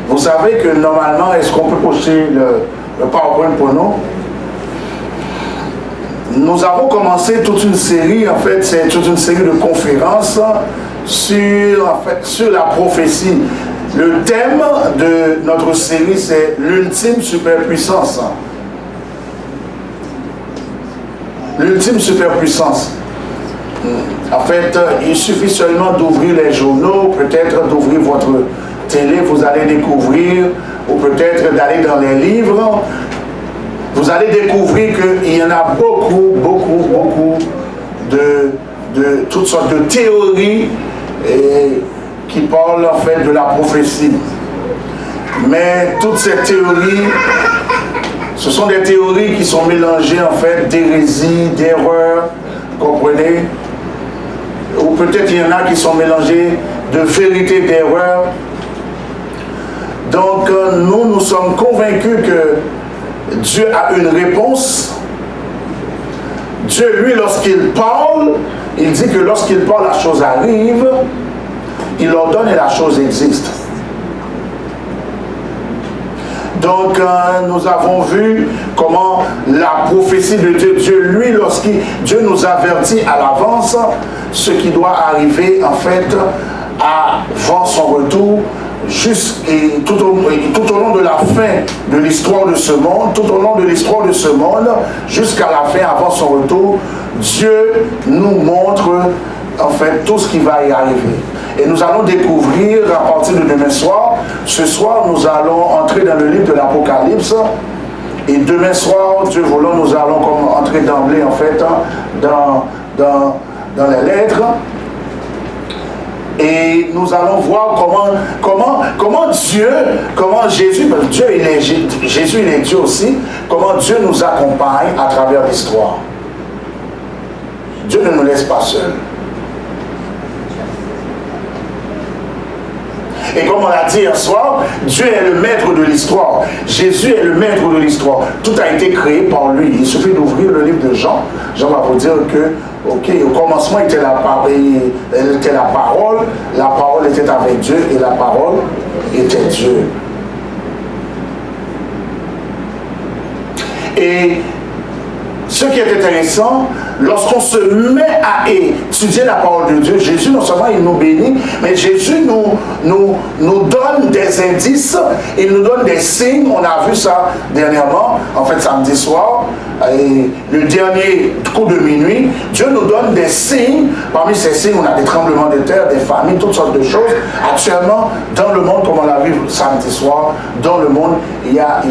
Vous savez que normalement, est-ce qu'on peut poster le PowerPoint pour nous? Nous avons commencé toute une série, en fait, c'est toute une série de conférences sur la prophétie. Le thème de notre série, c'est l'ultime superpuissance. L'ultime superpuissance. En fait, il suffit seulement d'ouvrir les journaux, peut-être d'ouvrir votre télé, vous allez découvrir, ou peut-être d'aller dans les livres, vous allez découvrir qu'il y en a beaucoup de toutes sortes de théories qui parlent en fait de la prophétie. Mais toutes ces théories, ce sont des théories qui sont mélangées en fait d'hérésie, d'erreurs, comprenez? Ou peut-être il y en a qui sont mélangées de vérité, d'erreur. Donc nous sommes convaincus que Dieu a une réponse. Dieu, lui, lorsqu'il parle, il dit que lorsqu'il parle, la chose arrive, il ordonne et la chose existe. Donc, nous avons vu comment la prophétie de Dieu, lui, Dieu nous avertit à l'avance ce qui doit arriver, en fait, avant son retour, tout au long de la fin de l'histoire de ce monde, tout au long de l'histoire de ce monde, jusqu'à la fin, avant son retour, Dieu nous montre, en fait, tout ce qui va y arriver. Et nous allons découvrir à partir de demain soir. Ce soir, nous allons entrer dans le livre de l'Apocalypse. Et demain soir, Dieu voulant, nous allons entrer d'emblée, en fait, dans les lettres. Et nous allons voir comment Jésus, parce que Jésus il est Dieu aussi, comment Dieu nous accompagne à travers l'histoire. Dieu ne nous laisse pas seuls. Et comme on l'a dit hier soir, Dieu est le maître de l'histoire. Jésus est le maître de l'histoire. Tout a été créé par lui. Il suffit d'ouvrir le livre de Jean. Jean va vous dire que, ok, au commencement était la parole, la parole était avec Dieu et la parole était Dieu. Et ce qui est intéressant, lorsqu'on se met à étudier la parole de Dieu, Jésus, non seulement il nous bénit, mais Jésus nous donne des indices, il nous donne des signes. On a vu ça dernièrement, en fait samedi soir, le dernier coup de minuit. Dieu nous donne des signes. Parmi ces signes, on a des tremblements de terre, des famines, toutes sortes de choses. Actuellement, dans le monde, comme on l'a vu samedi soir, dans le monde, il y a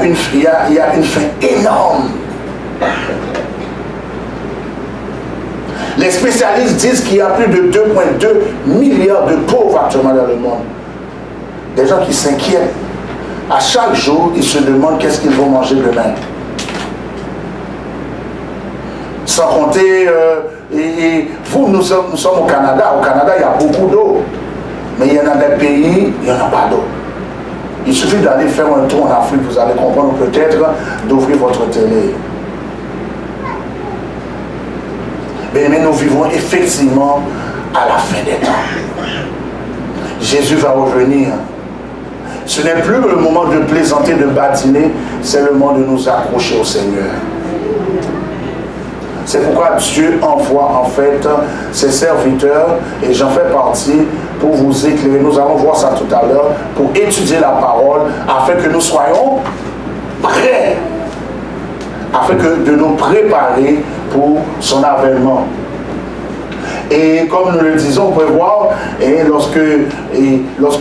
une faim énorme. Les spécialistes disent qu'il y a plus de 2,2 milliards de pauvres actuellement dans le monde. Des gens qui s'inquiètent. À chaque jour, ils se demandent qu'est-ce qu'ils vont manger demain. Sans compter, nous sommes au Canada. Au Canada, il y a beaucoup d'eau. Mais il y en a des pays, il n'y en a pas d'eau. Il suffit d'aller faire un tour en Afrique, vous allez comprendre, peut-être d'ouvrir votre télé. Mais nous vivons effectivement à la fin des temps. Jésus va revenir. Ce n'est plus le moment de plaisanter, de badiner, c'est le moment de nous accrocher au Seigneur. C'est pourquoi Dieu envoie en fait ses serviteurs, et j'en fais partie, pour vous éclairer. Nous allons voir ça tout à l'heure, pour étudier la parole, afin que nous soyons prêts, afin de nous préparer pour son avènement. Et comme nous le disons, on peut voir, lorsque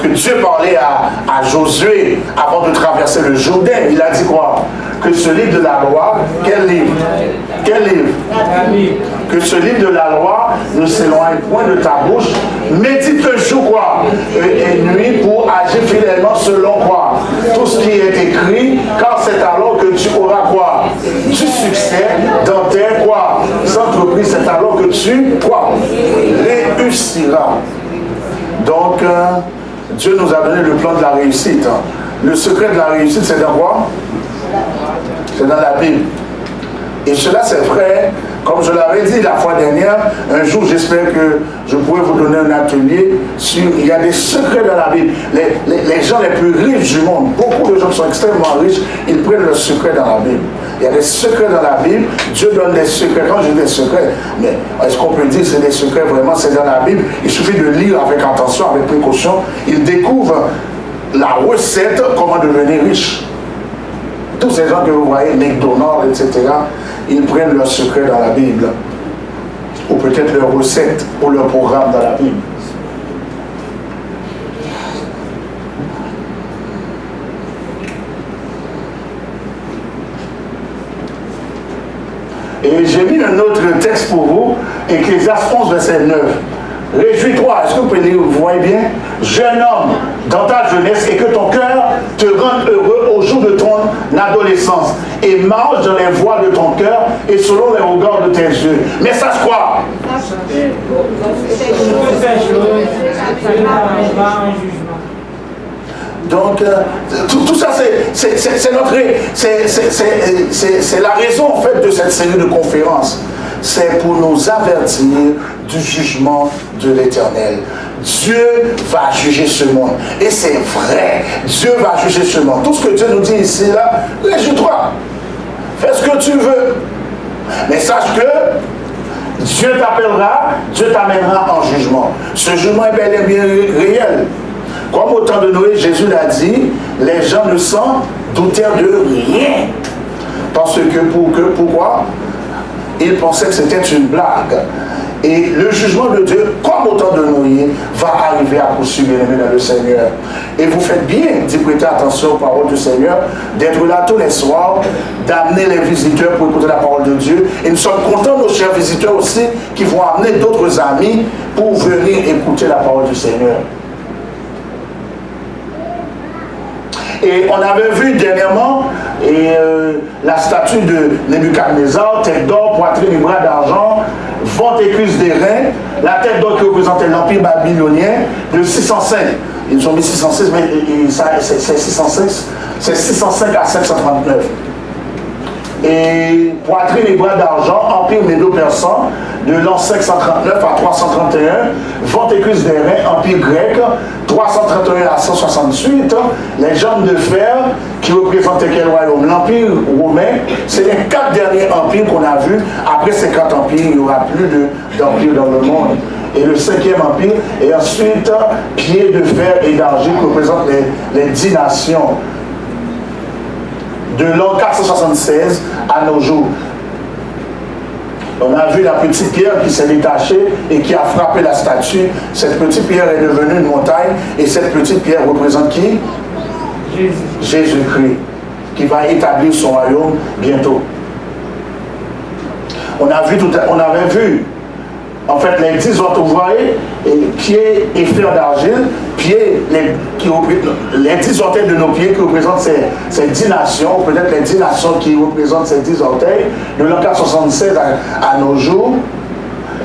Dieu parlait à Josué avant de traverser le Jourdain, il a dit quoi? Que ce livre de la loi, quel livre? Quel livre? Que ce livre de la loi ne s'éloigne point de ta bouche, médite jour quoi? Et nuit pour agir fidèlement selon quoi? Tout ce qui est écrit, car c'est alors que tu auras quoi? Du succès dans tes quoi? Entreprises, c'est alors que tu quoi? Réussiras. Donc, Dieu nous a donné le plan de la réussite. Le secret de la réussite, c'est dans quoi? C'est dans la Bible. Et cela, c'est vrai Comme je l'avais dit la fois dernière, un jour j'espère que je pourrai vous donner un atelier sur, il y a des secrets dans la Bible. Les gens les plus riches du monde, beaucoup de gens qui sont extrêmement riches, ils prennent leurs secrets dans la Bible. Il y a des secrets dans la Bible, Dieu donne des secrets. Quand je dis des secrets, mais est-ce qu'on peut dire que c'est des secrets vraiment, c'est dans la Bible? Il suffit de lire avec attention, avec précaution. Ils découvrent la recette, comment devenir riche. Tous ces gens que vous voyez, McDonald's, etc., ils prennent leurs secrets dans la Bible. Ou peut-être leurs recettes ou leur programme dans la Bible. Et j'ai mis un autre texte pour vous, Ecclésiaste 11, verset 9. Réjouis-toi, est-ce que vous pouvez lire, vous voyez bien? Jeune homme, dans ta jeunesse, et que ton cœur te rende heureux au jour de ton adolescence, et marche dans les voies de ton cœur et selon les regards de tes yeux. Mais sache quoi? Donc, tout ça, c'est la raison, en fait, de cette série de conférences. C'est pour nous avertir du jugement de l'Éternel. Dieu va juger ce monde. Et c'est vrai, Dieu va juger ce monde. Tout ce que Dieu nous dit ici, là, réjouis-toi. Fais ce que tu veux. Mais sache que Dieu t'appellera, Dieu t'amènera en jugement. Ce jugement est bel et bien réel. Comme au temps de Noé, Jésus l'a dit, les gens ne s'en doutèrent de rien. Parce que, pourquoi? Ils pensaient que c'était une blague. Et le jugement de Dieu, comme au temps de Noé, va arriver à coup sûr, bien-aimés dans le Seigneur. Et vous faites bien d'y prêter attention aux paroles du Seigneur, d'être là tous les soirs, d'amener les visiteurs pour écouter la parole de Dieu. Et nous sommes contents, nos chers visiteurs aussi, qui vont amener d'autres amis pour venir écouter la parole du Seigneur. Et on avait vu dernièrement la statue de Nebuchadnezzar, tête d'or, poitrine et bras d'argent, ventre et cuisse d'airain, la tête d'or qui représentait l'empire babylonien de 605. Ils ont mis 606, mais c'est 605 à 739. Et poitrine et bras d'argent, empire médo-persan, de l'an 539 à 331, ventre et cuisse d'airain, empire grec, 331 à 168, les jambes de fer qui représentaient quel royaume? L'empire romain, c'est les 4 derniers empires qu'on a vus. Après ces 4 empires, il n'y aura plus d'empire dans le monde. Et le 5e empire, et ensuite, pieds de fer et d'argile qui représentent les 10 nations. De l'an 476 à nos jours. On a vu la petite pierre qui s'est détachée et qui a frappé la statue. Cette petite pierre est devenue une montagne. Et cette petite pierre représente qui? Jésus-Christ, qui va établir son royaume bientôt. On avait vu, en fait, les 10 autres, vous voyez, pieds et fer d'argile, pieds, les 10 orteils de nos pieds qui représentent ces 10 nations, peut-être les 10 nations qui représentent ces 10 orteils, de l'an 476 à nos jours,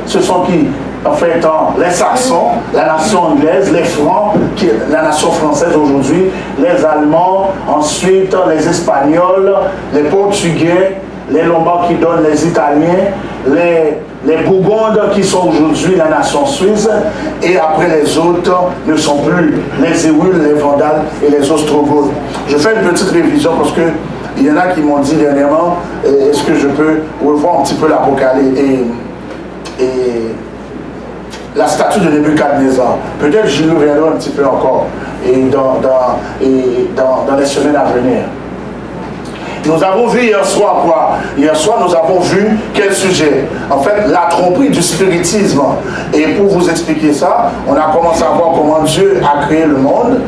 ce sont qui? En fait, les Saxons, la nation anglaise, les Francs, la nation française aujourd'hui, les Allemands, ensuite les Espagnols, les Portugais, les Lombards qui donnent les Italiens, les Bourgondes qui sont aujourd'hui la nation suisse, et après les autres ne sont plus les Éoules, les Vandales et les Ostrogoths. Je fais une petite révision parce que il y en a qui m'ont dit dernièrement, est-ce que je peux revoir un petit peu l'Apocalypse et la statue de Nebuchadnezzar. Peut-être je le reviendrai un petit peu encore et dans les semaines à venir. Nous avons vu hier soir quoi? Hier soir, nous avons vu quel sujet? En fait, la tromperie du spiritisme. Et pour vous expliquer ça, on a commencé à voir comment Dieu a créé le monde.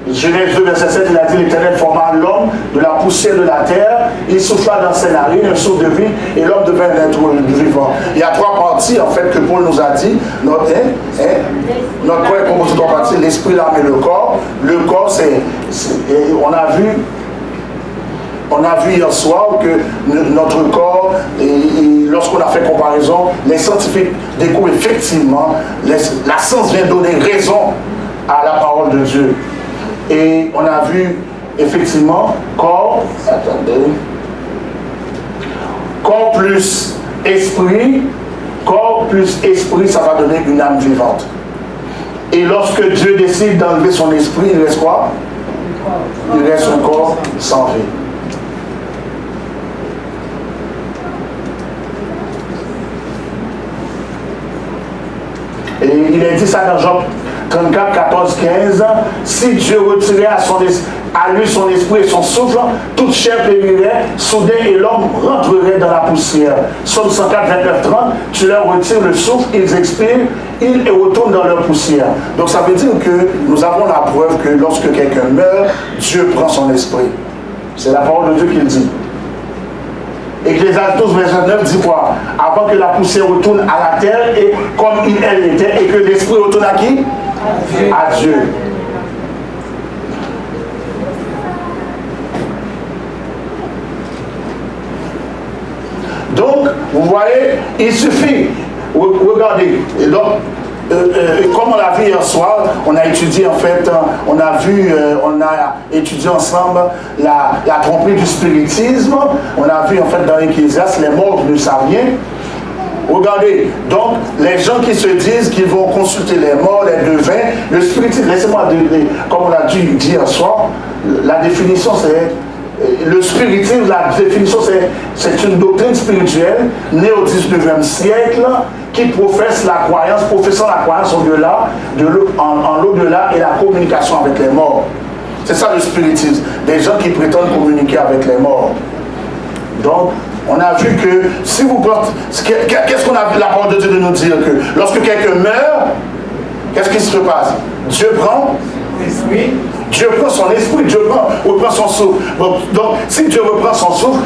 Genèse 2, verset 7, il a dit, l'Éternel forma l'homme de la poussière de la terre, il souffla dans ses narines un souffle de vie, et l'homme devint un être vivant. Il y a 3 parties, en fait, que Paul nous a dit. Notre corps est composé de 3 parties, l'esprit, l'âme et le corps. Le corps, on a vu hier soir que notre corps, lorsqu'on a fait comparaison, les scientifiques découvrent effectivement, la science vient donner raison à la parole de Dieu. Et on a vu effectivement corps, corps plus esprit, ça va donner une âme vivante. Et lorsque Dieu décide d'enlever son esprit, il reste quoi? Il reste un corps sans vie. Et il est dit ça dans Job 34, 14, 15. Si Dieu retirait à lui son esprit et son souffle, toute chair périrait, soudain et l'homme rentrerait dans la poussière. Psaume 104, 29, 30, tu leur retires le souffle, ils expirent, ils retournent dans leur poussière. Donc ça veut dire que nous avons la preuve que lorsque quelqu'un meurt, Dieu prend son esprit. C'est la parole de Dieu qui le dit. Ecclésiaste 12, verset 9 dit quoi? Avant que la poussière retourne à la terre et comme elle était, et que l'esprit retourne à qui? À Dieu. Donc, vous voyez, il suffit, regardez, et donc, comme on l'a vu hier soir, on a étudié en fait, on a étudié ensemble la tromperie du spiritisme, on a vu en fait dans Ecclésiaste, les morts ne savent rien. Regardez, donc les gens qui se disent qu'ils vont consulter les morts, les devins, le spiritisme, laissez-moi dire, comme on l'a dit hier soir, la définition c'est, le spiritisme, la définition c'est une doctrine spirituelle née au 19e siècle qui professant la croyance au-delà, en l'au-delà et la communication avec les morts. C'est ça le spiritisme, des gens qui prétendent communiquer avec les morts. Donc, on a vu que si vous portez, qu'est-ce qu'on a vu la parole de Dieu de nous dire que lorsque quelqu'un meurt, qu'est-ce qui se passe? Dieu prend l'esprit. Dieu prend son esprit, Dieu reprend son souffle. Donc, si Dieu reprend son souffle,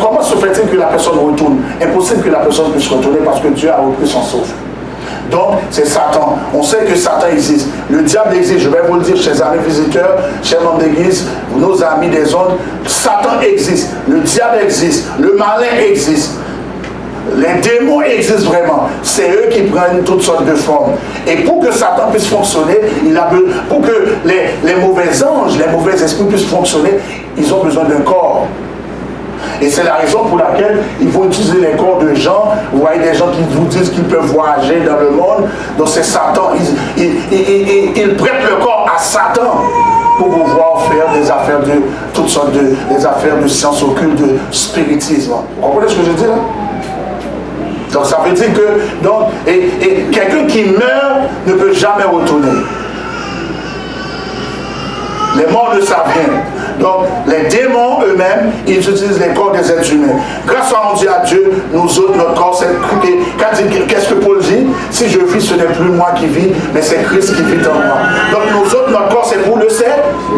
comment se fait-il que la personne retourne? Impossible que la personne puisse retourner parce que Dieu a repris son souffle. Donc, c'est Satan. On sait que Satan existe. Le diable existe. Je vais vous le dire, chers amis visiteurs, chers membres d'église, nos amis des ondes. Satan existe. Le diable existe. Le malin existe. Les démons existent vraiment. C'est eux qui prennent toutes sortes de formes. Et pour que Satan puisse fonctionner, pour que les mauvais anges, les mauvais esprits puissent fonctionner, ils ont besoin d'un corps. Et c'est la raison pour laquelle ils vont utiliser les corps de gens. Vous voyez des gens qui vous disent qu'ils peuvent voyager dans le monde. Donc c'est Satan. Ils prêtent le corps à Satan pour pouvoir faire des affaires de toutes sortes des affaires de sciences occultes, de spiritisme. Vous comprenez ce que je dis là? Donc ça veut dire que et quelqu'un qui meurt ne peut jamais retourner. Les morts ne savent rien. Donc les démons eux-mêmes, ils utilisent les corps des êtres humains. Grâce soit rendu à Dieu, nous autres, notre corps, c'est... Qu'est-ce que Paul dit? Si je vis, ce n'est plus moi qui vis, mais c'est Christ qui vit en moi. Donc nous autres, notre corps, c'est pour le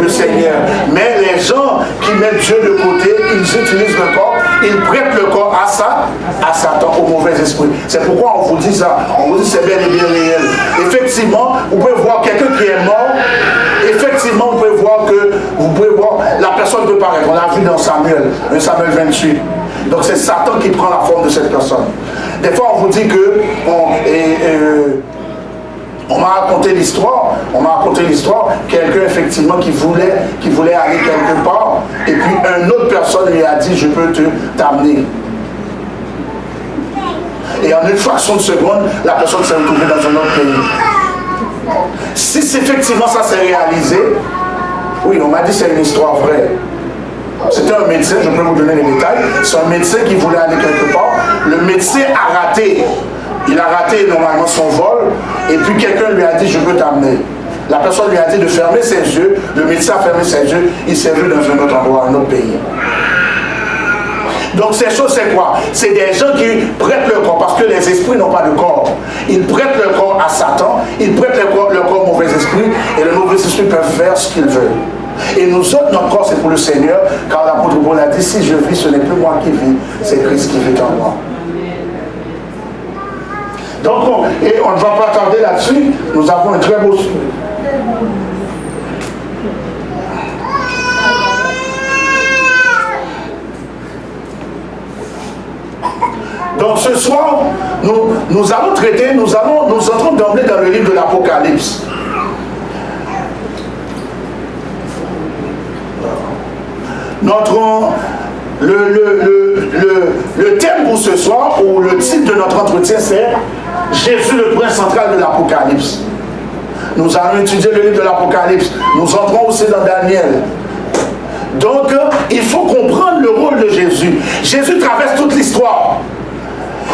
Seigneur. Mais les gens qui mettent Dieu de côté, ils utilisent le corps, ils prêtent le corps à Satan, au mauvais esprit. C'est pourquoi on vous dit ça. On vous dit c'est bien et bien réel. Effectivement, vous pouvez voir quelqu'un qui est mort. Effectivement, vous pouvez voir, la personne peut paraître. On l'a vu dans Samuel 28. Donc c'est Satan qui prend la forme de cette personne. Des fois, on vous dit que on m'a raconté l'histoire, quelqu'un effectivement qui voulait aller quelque part, et puis une autre personne lui a dit, je peux t'amener. Et en une fraction de seconde, la personne s'est retrouvée dans un autre pays. Si effectivement ça s'est réalisé, oui, on m'a dit c'est une histoire vraie. C'était un médecin, je peux vous donner les détails, c'est un médecin qui voulait aller quelque part, le médecin a raté. Il a raté normalement son vol, et puis quelqu'un lui a dit, je veux t'amener. La personne lui a dit de fermer ses yeux, le médecin a fermé ses yeux, il s'est vu dans un autre endroit, un autre pays. Donc ces choses c'est quoi? C'est des gens qui prêtent le corps, parce que les esprits n'ont pas de corps. Ils prêtent le corps à Satan, ils prêtent le corps au mauvais esprit, et le mauvais esprit peut faire ce qu'il veut. Et nous autres, notre corps c'est pour le Seigneur, car l'apôtre Paul a dit, si je vis, ce n'est plus moi qui vis, c'est Christ qui vit en moi. Donc, on ne va pas tarder là-dessus, nous avons un très beau sujet. Donc ce soir, nous allons traiter, nous entrons d'emblée dans le livre de l'Apocalypse. Le soir, où le titre de notre entretien, c'est Jésus, le point central de l'Apocalypse. Nous allons étudier le livre de l'Apocalypse. Nous entrons aussi dans Daniel. Donc, il faut comprendre le rôle de Jésus. Jésus traverse toute l'histoire.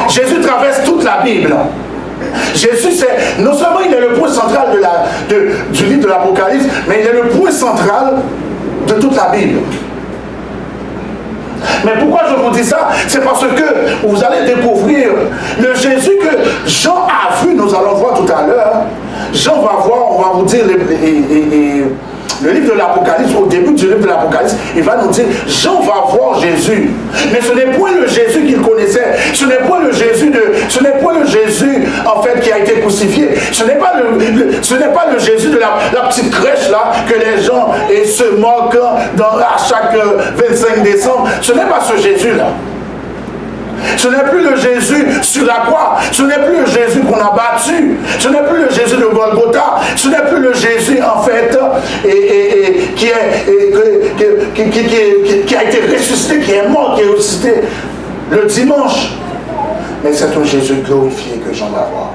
Jésus traverse toute la Bible. Jésus, c'est non seulement il est le point central du livre de l'Apocalypse, mais il est le point central de toute la Bible. Mais pourquoi je vous dis ça? C'est parce que vous allez découvrir le Jésus que Jean a vu, nous allons voir tout à l'heure. Jean va voir, on va vous dire le livre de l'Apocalypse, au début du livre de l'Apocalypse, il va nous dire, Jean va voir Jésus. Mais ce n'est point le Jésus qu'il connaissait. Ce n'est point le Jésus en fait qui a été crucifié. Ce n'est pas le Jésus de la petite crèche là que les gens se moquent à chaque 25 décembre. Ce n'est pas ce Jésus là. Ce n'est plus le Jésus sur la croix. Ce n'est plus le Jésus qu'on a battu. Ce n'est plus le Jésus de Golgotha. Ce n'est plus le Jésus, en fait, qui a été ressuscité, qui est mort, qui est ressuscité le dimanche. Mais c'est un Jésus glorifié que j'en vais voir.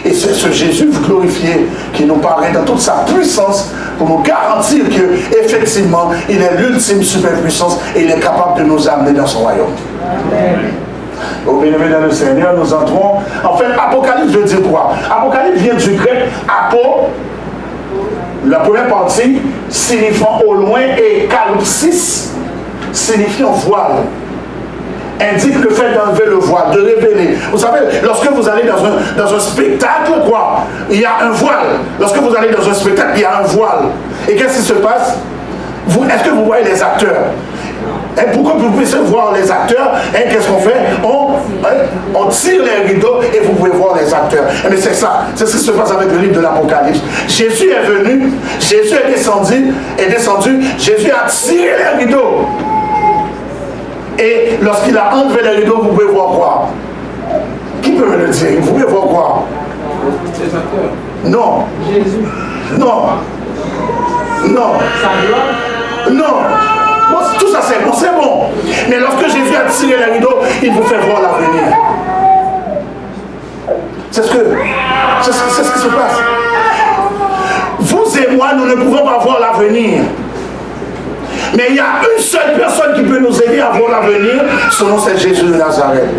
Et c'est ce Jésus glorifié qui nous paraît dans toute sa puissance pour nous garantir qu'effectivement, il est l'ultime superpuissance et il est capable de nous amener dans son royaume. Au bien-aimé dans le Seigneur, nous entrons. En fait, Apocalypse veut dire quoi? Apocalypse vient du grec apo, la première partie signifiant au loin, et kalypsis signifiant voile. Indique le fait d'enlever le voile, de révéler. Vous savez, lorsque vous allez dans un spectacle, quoi, il y a un voile. Lorsque vous allez dans un spectacle, il y a un voile. Et qu'est-ce qui se passe? Est-ce que vous voyez les acteurs? Et pour que vous puissiez voir les acteurs, qu'est-ce qu'on fait? On tire les rideaux et vous pouvez voir les acteurs. Mais c'est ça, c'est ce qui se passe avec le livre de l'Apocalypse. Jésus est venu, Jésus est descendu, Jésus a tiré les rideaux. Et lorsqu'il a enlevé les rideaux, vous pouvez voir quoi? Qui peut me le dire? Vous pouvez voir quoi? Les acteurs. Non. Jésus. Non. Non. Sa gloire. Non. Bon, tout ça c'est bon, c'est bon. Mais lorsque Jésus a tiré les rideaux, il vous fait voir l'avenir. C'est ce qui se passe. Vous et moi, nous ne pouvons pas voir l'avenir. Mais il y a une seule personne qui peut nous aider à voir l'avenir, son nom c'est Jésus de Nazareth.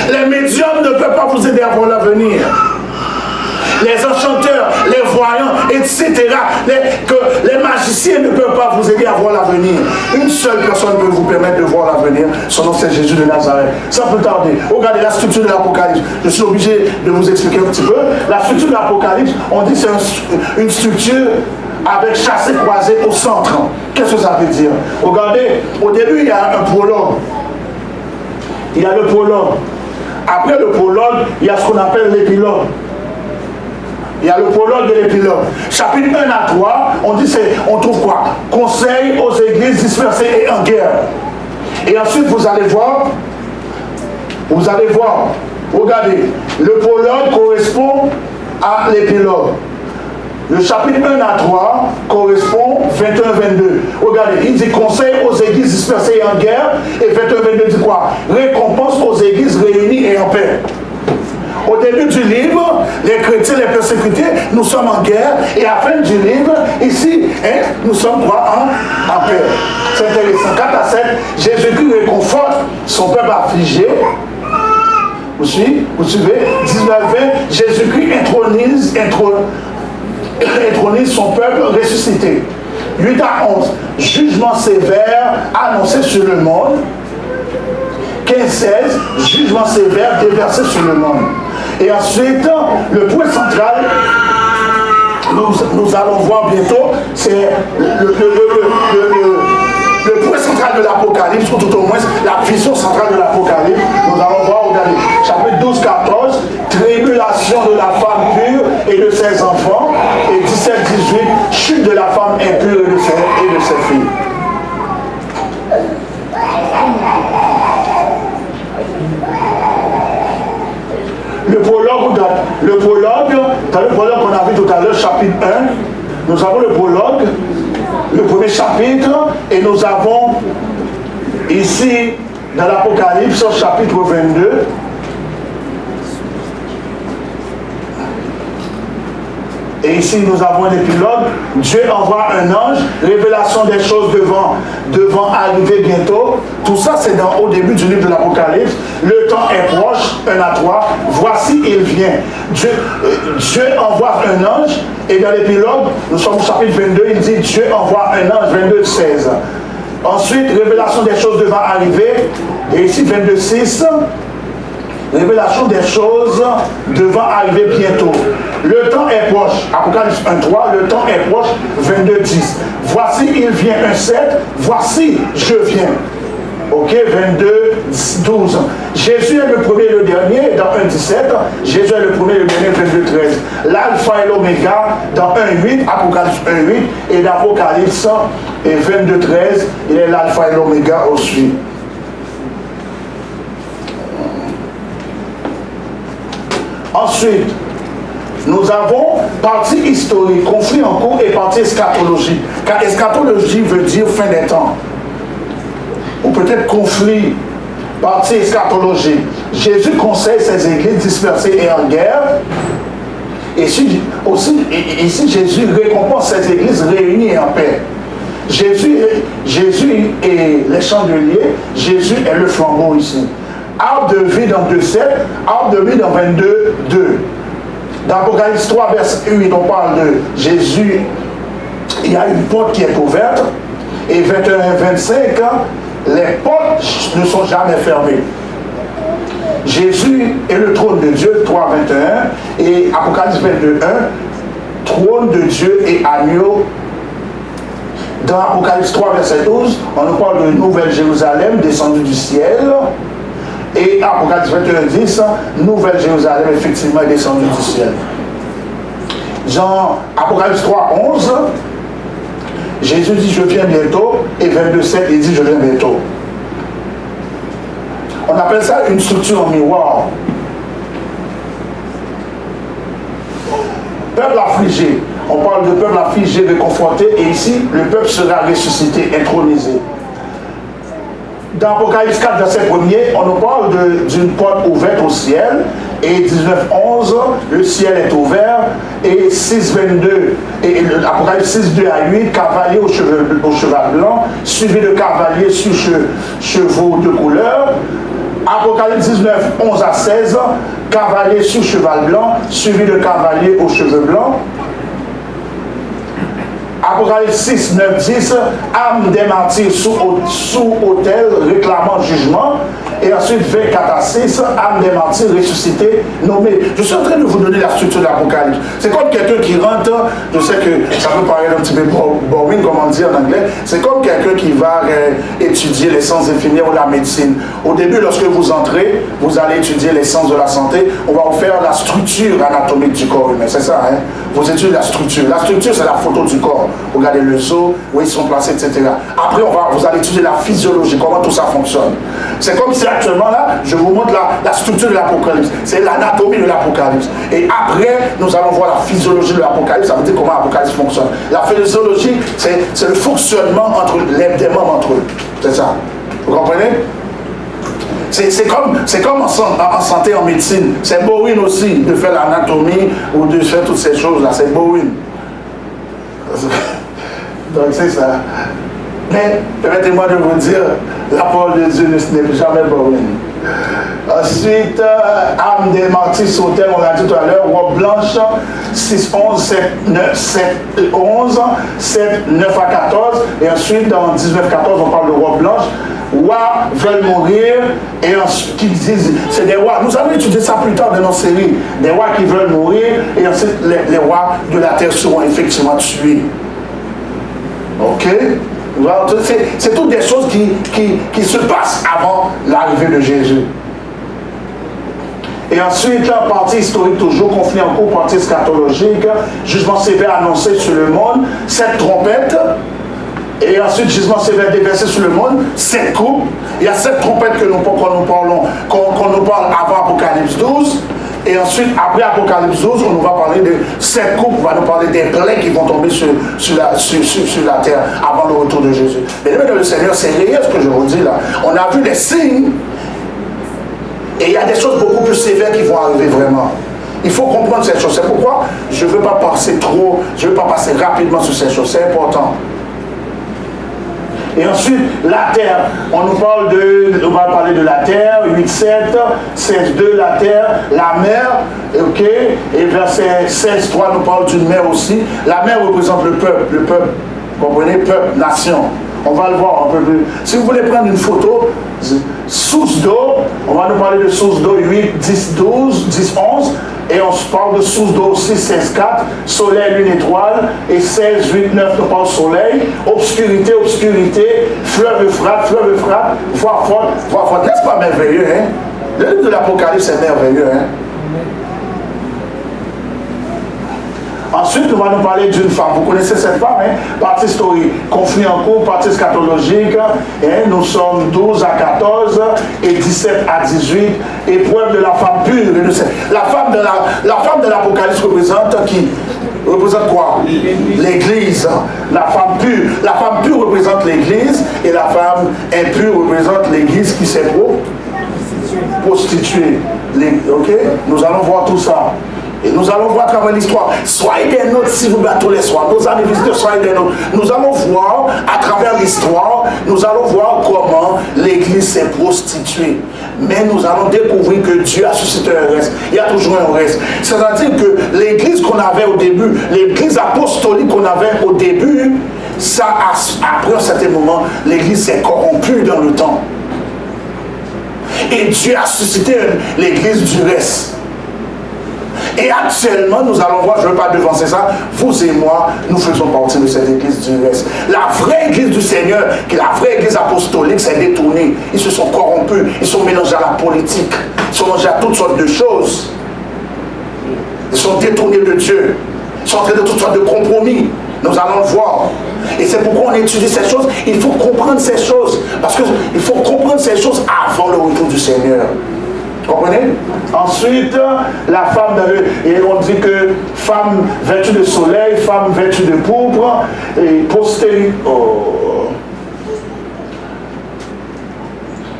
Les médiums ne peuvent pas vous aider à voir l'avenir. Les enchanteurs, les voyants, etc. Les magiciens ne peuvent pas vous aider à voir l'avenir. Une seule personne peut vous permettre de voir l'avenir, son nom c'est Jésus de Nazareth. Sans plus tarder, regardez la structure de l'Apocalypse. Je suis obligé de vous expliquer un petit peu. La structure de l'Apocalypse, on dit que c'est une structure avec chassé croisé au centre. Qu'est-ce que ça veut dire? Regardez, au début il y a un prologue. Il y a le prologue. Après le prologue, il y a ce qu'on appelle l'épilogue. Il y a le prologue et l'épilogue. Chapitre 1 à 3, on trouve quoi? Conseil aux églises dispersées et en guerre. Et ensuite vous allez voir, regardez, le prologue correspond à l'épilogue. Le chapitre 1 à 3 correspond 21-22. Regardez, il dit conseil aux églises dispersées et en guerre. Et 21-22 dit quoi? Récompense aux églises réunies et en paix. Au début du livre, les chrétiens, les persécutés, nous sommes en guerre. Et à la fin du livre, ici, nous sommes quoi? En paix. C'est intéressant. 4 à 7, Jésus-Christ réconforte son peuple affligé. Vous suivez? 19-20, Jésus-Christ intronise son peuple ressuscité. 8 à 11, jugement sévère annoncé sur le monde. 15-16, jugement sévère déversé sur le monde. Et ensuite, le point central, nous allons voir bientôt, c'est le point central de l'Apocalypse, ou tout au moins la vision centrale de l'Apocalypse. Nous allons voir, regardez, chapitre 12-14, tribulation de la femme pure et de ses enfants, et 17-18, chute de la femme impure et de ses filles. Le prologue qu'on a vu tout à l'heure, chapitre 1, nous avons le prologue, le premier chapitre, et nous avons ici dans l'Apocalypse, chapitre 22. Et ici, nous avons un épilogue. Dieu envoie un ange, révélation des choses devant arriver bientôt. Tout ça, c'est au début du livre de l'Apocalypse. Le temps est proche, 1 à 3. Voici, il vient. Dieu envoie un ange. Et dans l'épilogue, nous sommes au chapitre 22, il dit Dieu envoie un ange, 22, 16. Ensuite, révélation des choses devant arriver. Et ici, 22, 6. Révélation des choses devant arriver bientôt. Le temps est proche. Apocalypse 1.3, le temps est proche. 22.10. Voici, il vient 1.7. Voici, je viens. Ok, 22.12. Jésus est le premier et le dernier dans 1.17. Jésus est le premier et le dernier, 22.13. L'alpha et l'oméga dans 1.8, Apocalypse 1.8. Et d'Apocalypse 22.13, il est l'alpha et l'oméga aussi. Ensuite, nous avons partie historique, conflit en cours et partie eschatologique. Car eschatologie veut dire fin des temps. Ou peut-être conflit, partie eschatologique. Jésus conseille ses églises dispersées et en guerre. Et ici, Jésus récompense ces églises réunies et en paix. Jésus est les chandeliers, Jésus est le flambeau ici. Arbre de vie dans 2.7, arbre de vie dans 22.2. Dans Apocalypse 3, verset 8, on parle de Jésus. Il y a une porte qui est ouverte. Et 21-25, les portes ne sont jamais fermées. Jésus est le trône de Dieu, 3.21. Et Apocalypse 22.1, trône de Dieu et agneau. Dans Apocalypse 3, verset 12, on nous parle de Nouvelle Jérusalem descendue du ciel. Et Apocalypse 21.10, Nouvelle Jérusalem, effectivement, est descendue du ciel. Dans Apocalypse 3.11, Jésus dit, je viens bientôt. Et 22.7, il dit, je viens bientôt. On appelle ça une structure en miroir. Peuple affligé. On parle de peuple affligé, réconforté. Et ici, le peuple sera ressuscité, intronisé. Dans Apocalypse 4, verset 1er, on nous parle d'une porte ouverte au ciel. Et 19.11, le ciel est ouvert. Et 6.22, et Apocalypse 6, 2 à 8, cavalier au cheval blanc, suivi de cavaliers sur chevaux de couleur. Apocalypse 19, 11 à 16, cavalier sur cheval blanc, suivi de cavalier aux cheveux blancs. Apocalypse 6, 9, 10, âme des martyrs sous autel réclamant jugement. Et ensuite 24 à 6, âme des martyrs ressuscités, nommés. Je suis en train de vous donner la structure de l'Apocalypse. C'est comme quelqu'un qui rentre, je sais que ça peut paraître un petit peu boring, comme on dit en anglais. C'est comme quelqu'un qui va étudier les sciences infirmières ou la médecine. Au début, lorsque vous entrez, vous allez étudier les sciences de la santé. On va vous faire la structure anatomique du corps humain. C'est ça, hein? Vous étudiez la structure. La structure, c'est la photo du corps. Regardez le os, où ils sont placés, etc. Après, vous allez étudier la physiologie, comment tout ça fonctionne. C'est comme si actuellement, là, je vous montre la structure de l'Apocalypse. C'est l'anatomie de l'Apocalypse. Et après, nous allons voir la physiologie de l'Apocalypse. Ça veut dire comment l'Apocalypse fonctionne. La physiologie, c'est le fonctionnement entre des membres entre eux. C'est ça. Vous comprenez? C'est comme en santé, en médecine. C'est boring aussi de faire l'anatomie ou de faire toutes ces choses-là. C'est boring. Donc c'est ça. Mais permettez-moi de vous dire, la parole de Dieu n'est jamais boring. Ensuite, âme des martyrs sautait, on l'a dit tout à l'heure, robe blanche, 6, 11, 7, 9, 7, 11, 7, 9 à 14. Et ensuite, dans 19, 14, on parle de robe blanche. Rois veulent mourir, et ensuite, qui disent, c'est des rois. Nous allons étudier ça plus tard dans nos séries. Des rois qui veulent mourir, et ensuite, les rois de la terre seront effectivement tués. Ok? C'est toutes des choses qui se passent avant l'arrivée de Jésus. Et ensuite, la partie historique toujours, conflit en cours, partie eschatologique, jugement sévère annoncé sur le monde, 7 trompettes, et ensuite jugement sévère déversé sur le monde, 7 coupes. Il y a 7 trompettes qu'on nous parle avant Apocalypse 12. Et ensuite, après Apocalypse 12, on va parler de 7 coupes, on va nous parler des plaies qui vont tomber sur la terre avant le retour de Jésus. Mais le Seigneur, c'est réel ce que je vous dis là. On a vu des signes, et il y a des choses beaucoup plus sévères qui vont arriver vraiment. Il faut comprendre ces choses. C'est pourquoi je ne veux pas passer rapidement sur ces choses. C'est important. Et ensuite, la terre. On va parler de la terre, 8.7, 16.2, la terre, la mer, ok. Et verset 16.3 nous parle d'une mer aussi. La mer représente le peuple, vous comprenez, peuple, nation. On va le voir un peu plus. Si vous voulez prendre une photo, source d'eau, on va nous parler de source d'eau 8, 10, 12, 10, 11. Et on se parle de source d'eau 6, 16, 4, soleil, lune, étoile, et 16, 8, 9, nous parle soleil, obscurité, fleuve, frappe, voix forte. N'est-ce pas merveilleux, hein? Le livre de l'Apocalypse, c'est merveilleux, hein? Ensuite, on va nous parler d'une femme. Vous connaissez cette femme, hein? Partie historique, conflit en cours, partie scatologique. Hein? Nous sommes 12 à 14 et 17 à 18. Épreuve de la femme pure. La femme de l'Apocalypse représente qui? Représente quoi? L'Église. La femme pure représente l'Église et la femme impure représente l'Église qui s'est prostituée. Ok? Nous allons voir tout ça. Et nous allons voir à travers l'histoire. Soyez des nôtres si vous battez tous les soirs. Nos amis visiteurs, soyez des nôtres. Nous allons voir à travers l'histoire, nous allons voir comment l'Église s'est prostituée. Mais nous allons découvrir que Dieu a suscité un reste. Il y a toujours un reste. C'est-à-dire que l'Église qu'on avait au début, l'Église apostolique qu'on avait au début, ça, après un certain moment, l'Église s'est corrompue dans le temps. Et Dieu a suscité l'Église du reste. Et actuellement, nous allons voir, je ne veux pas devancer ça, vous et moi, nous faisons partie de cette église du reste. La vraie église du Seigneur, qui est la vraie église apostolique, s'est détournée. Ils se sont corrompus, ils sont mélangés à la politique, ils sont mélangés à toutes sortes de choses. Ils sont détournés de Dieu, ils sont entrés dans toutes sortes de compromis. Nous allons le voir. Et c'est pourquoi on étudie ces choses. Il faut comprendre ces choses. Parce qu'il faut comprendre ces choses avant le retour du Seigneur. Vous comprenez? Ensuite, la femme, et on dit que femme vêtue de soleil, femme vêtue de pourpre, et postérité.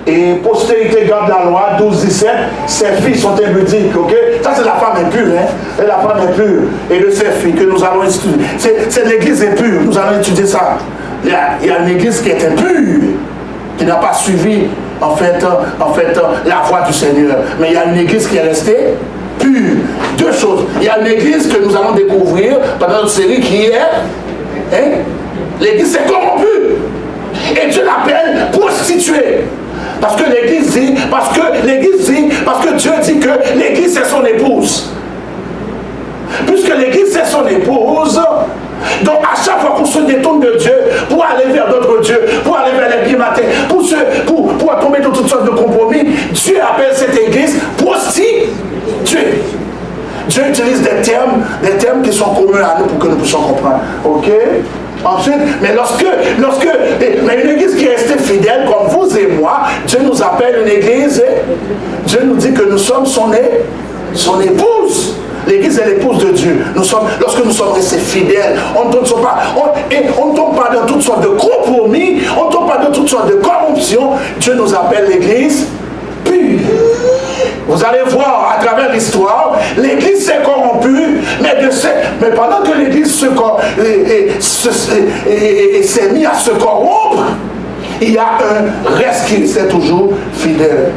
Et postérité garde la loi, 12-17, ses filles sont impudiques, ok? Ça c'est la femme impure, hein? Et la femme impure, et de ses filles que nous allons étudier. C'est l'église impure, nous allons étudier ça. Il y a une église qui est impure, qui n'a pas suivi en fait, la voie du Seigneur. Mais il y a une église qui est restée pure. Deux choses. Il y a une église que nous allons découvrir pendant notre série qui est, hein? L'église s'est corrompue. Et Dieu l'appelle prostituée. Parce que l'église dit, parce que Dieu dit que l'église c'est son épouse. Puisque l'église c'est son épouse, donc à chaque fois qu'on se détourne de Dieu pour aller vers d'autres dieux, pour aller vers les bimatins, pour tomber dans toutes sortes de compromis, Dieu appelle cette église prostituée. Dieu utilise des termes qui sont communs à nous pour que nous puissions comprendre. Ok? Ensuite, mais mais une église qui est restée fidèle comme vous et moi, Dieu nous appelle une église, Dieu nous dit que nous sommes son épouse. L'église est l'épouse de Dieu. Lorsque nous sommes restés fidèles, on ne tombe pas dans toutes sortes de compromis, on ne tombe pas dans toutes sortes de corruptions. Dieu nous appelle l'église pure. Vous allez voir à travers l'histoire, l'église s'est corrompue, mais pendant que l'église s'est mise à se corrompre, il y a un reste qui restait toujours fidèle.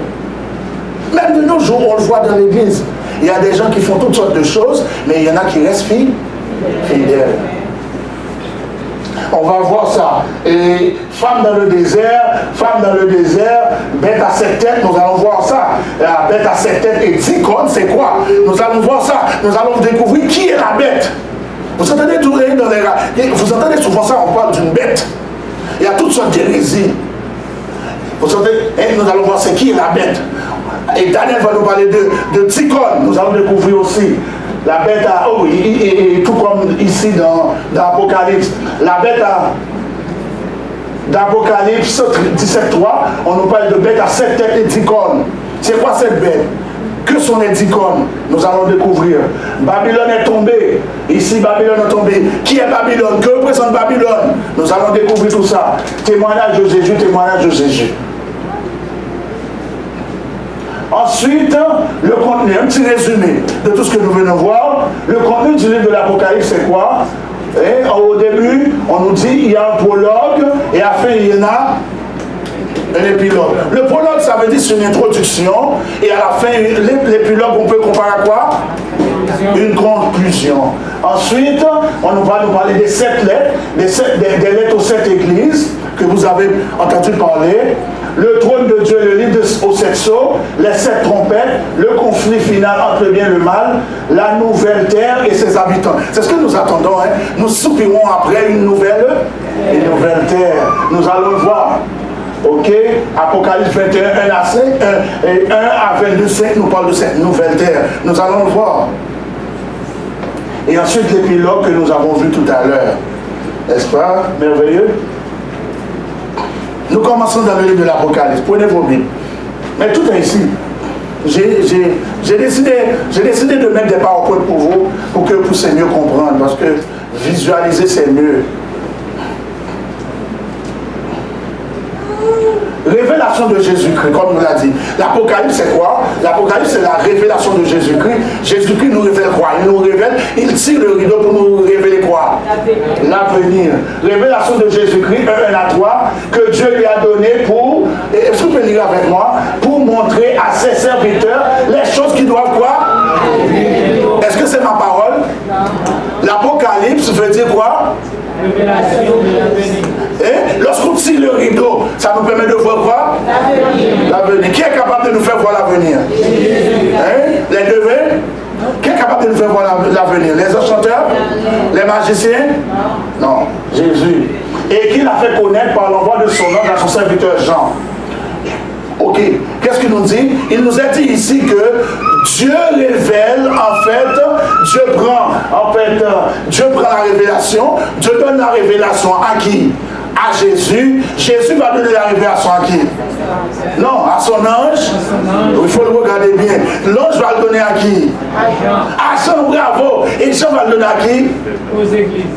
Même de nos jours, on le voit dans l'église. Il y a des gens qui font toutes sortes de choses, mais il y en a qui restent fidèles. On va voir ça. Et femme dans le désert, bête à 7 têtes, nous allons voir ça. La bête à 7 têtes et 10 cornes, c'est quoi? Nous allons voir ça. Nous allons découvrir qui est la bête. Vous entendez souvent ça, on parle d'une bête. Il y a toutes sortes d'hérésies. Vous entendez? Et nous allons voir c'est qui est la bête. Et Daniel va nous parler de 10 cornes. Nous allons découvrir aussi la bête à... Oh, et tout comme ici dans Apocalypse. La bête d'Apocalypse 17.3, on nous parle de bête à 7 têtes et 10 cornes. C'est quoi cette bête? Que sont les 10 cornes? Nous allons découvrir. Babylone est tombée. Ici, Babylone est tombée. Qui est Babylone? Que représente Babylone? Nous allons découvrir tout ça. Témoignage de Jésus, témoignage de Jésus. Ensuite, le contenu, un petit résumé de tout ce que nous venons voir. Le contenu du livre de l'Apocalypse, c'est quoi? Et au début, on nous dit il y a un prologue et à la fin, il y en a un épilogue. Le prologue, ça veut dire c'est une introduction et à la fin, l'épilogue, on peut comparer à quoi? Une conclusion. Ensuite, on va nous parler des 7 lettres, des lettres aux 7 églises que vous avez entendu parler. Le trône de Dieu, le livre aux 7 sceaux, les 7 trompettes, le conflit final entre le bien et le mal, la nouvelle terre et ses habitants. C'est ce que nous attendons. Hein? Nous soupirons après une nouvelle terre. Nous allons le voir. Ok, Apocalypse 21, 1 à 5, 1 à 22, 5 nous parle de cette nouvelle terre. Nous allons le voir. Et ensuite l'épilogue que nous avons vu tout à l'heure. N'est-ce pas? Merveilleux. Nous commençons dans le livre de l'Apocalypse. Prenez vos Bibles. Mais tout est ici. J'ai décidé de mettre des PowerPoint pour vous, pour que vous puissiez mieux comprendre. Parce que visualiser, c'est mieux. Révélation de Jésus-Christ, comme on l'a dit. L'Apocalypse, c'est quoi? L'Apocalypse, c'est la révélation de Jésus-Christ. Jésus-Christ nous révèle quoi? Il nous révèle, il tire le rideau pour nous révéler quoi? L'avenir. Révélation de Jésus-Christ, 1 à 3, que Dieu lui a donné pour, est-ce que vous pouvez lire avec moi? Pour montrer à ses serviteurs les choses qui doivent quoi? Est-ce que c'est ma parole? L'Apocalypse veut dire quoi? Révélation de l'avenir. Lorsqu'on tire le rideau, ça nous permet de voir quoi? L'avenir. Qui est capable de nous faire voir l'avenir? Les devins? Qui est capable de nous faire voir l'avenir? Les enchanteurs? Les magiciens? Non, Jésus. Et qui l'a fait connaître par l'envoi de son nom à son serviteur Jean. Ok, qu'est-ce qu'il nous dit? Il nous a dit ici que Dieu révèle, Dieu prend la révélation, Dieu donne la révélation à qui? À Jésus. Jésus va donner la révélation à qui? Non, à son ange. Il faut le regarder bien. L'ange va le donner à qui? À Jean, bravo. Et Jean va le donner à qui? Aux églises.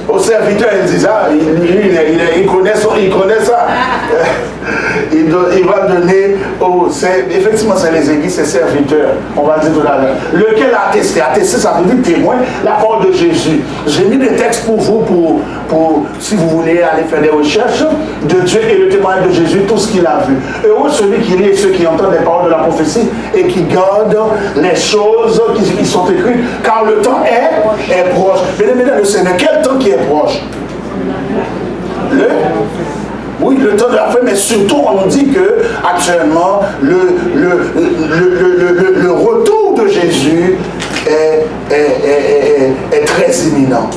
Aux serviteurs, ils disent, ah, il connaît ça. Il va donner effectivement, c'est les églises, c'est serviteurs. On va dire tout à l'heure. Lequel a attesté? Attesté, ça veut dire témoin, la parole de Jésus. J'ai mis des textes pour vous, pour si vous voulez aller faire des recherches de Dieu et le témoignage de Jésus, tout ce qu'il a vu. Heureux celui qui lit et ceux qui entendent les paroles de la prophétie et qui gardent les choses qui sont écrites, car le temps est proche. Mesdames, le Seigneur, quel temps qui est proche? Oui, le temps de la fin, mais surtout on nous dit que actuellement le retour de Jésus est très imminent.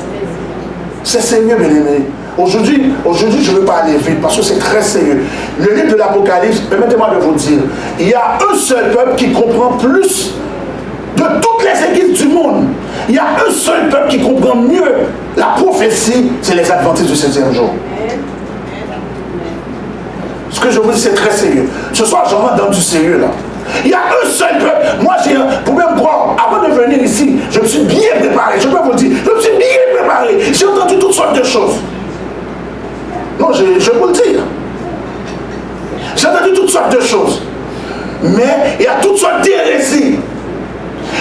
C'est sérieux, bien aimé. Aujourd'hui, je ne veux pas aller vite parce que c'est très sérieux. Le livre de l'Apocalypse, permettez-moi de vous dire, il y a un seul peuple qui comprend plus de toutes les églises du monde. Il y a un seul peuple qui comprend mieux la prophétie, c'est les adventistes du 7e jour. Ce que je vous dis, c'est très sérieux. Ce soir, je rentre dans du sérieux là. Il y a un seul peuple. Moi, pour même croire, avant de venir ici, je me suis bien préparé. Je peux vous le dire, je me suis bien préparé. J'ai entendu toutes sortes de choses. Non, je peux le dire. J'ai entendu toutes sortes de choses. Mais il y a toutes sortes d'hérésies.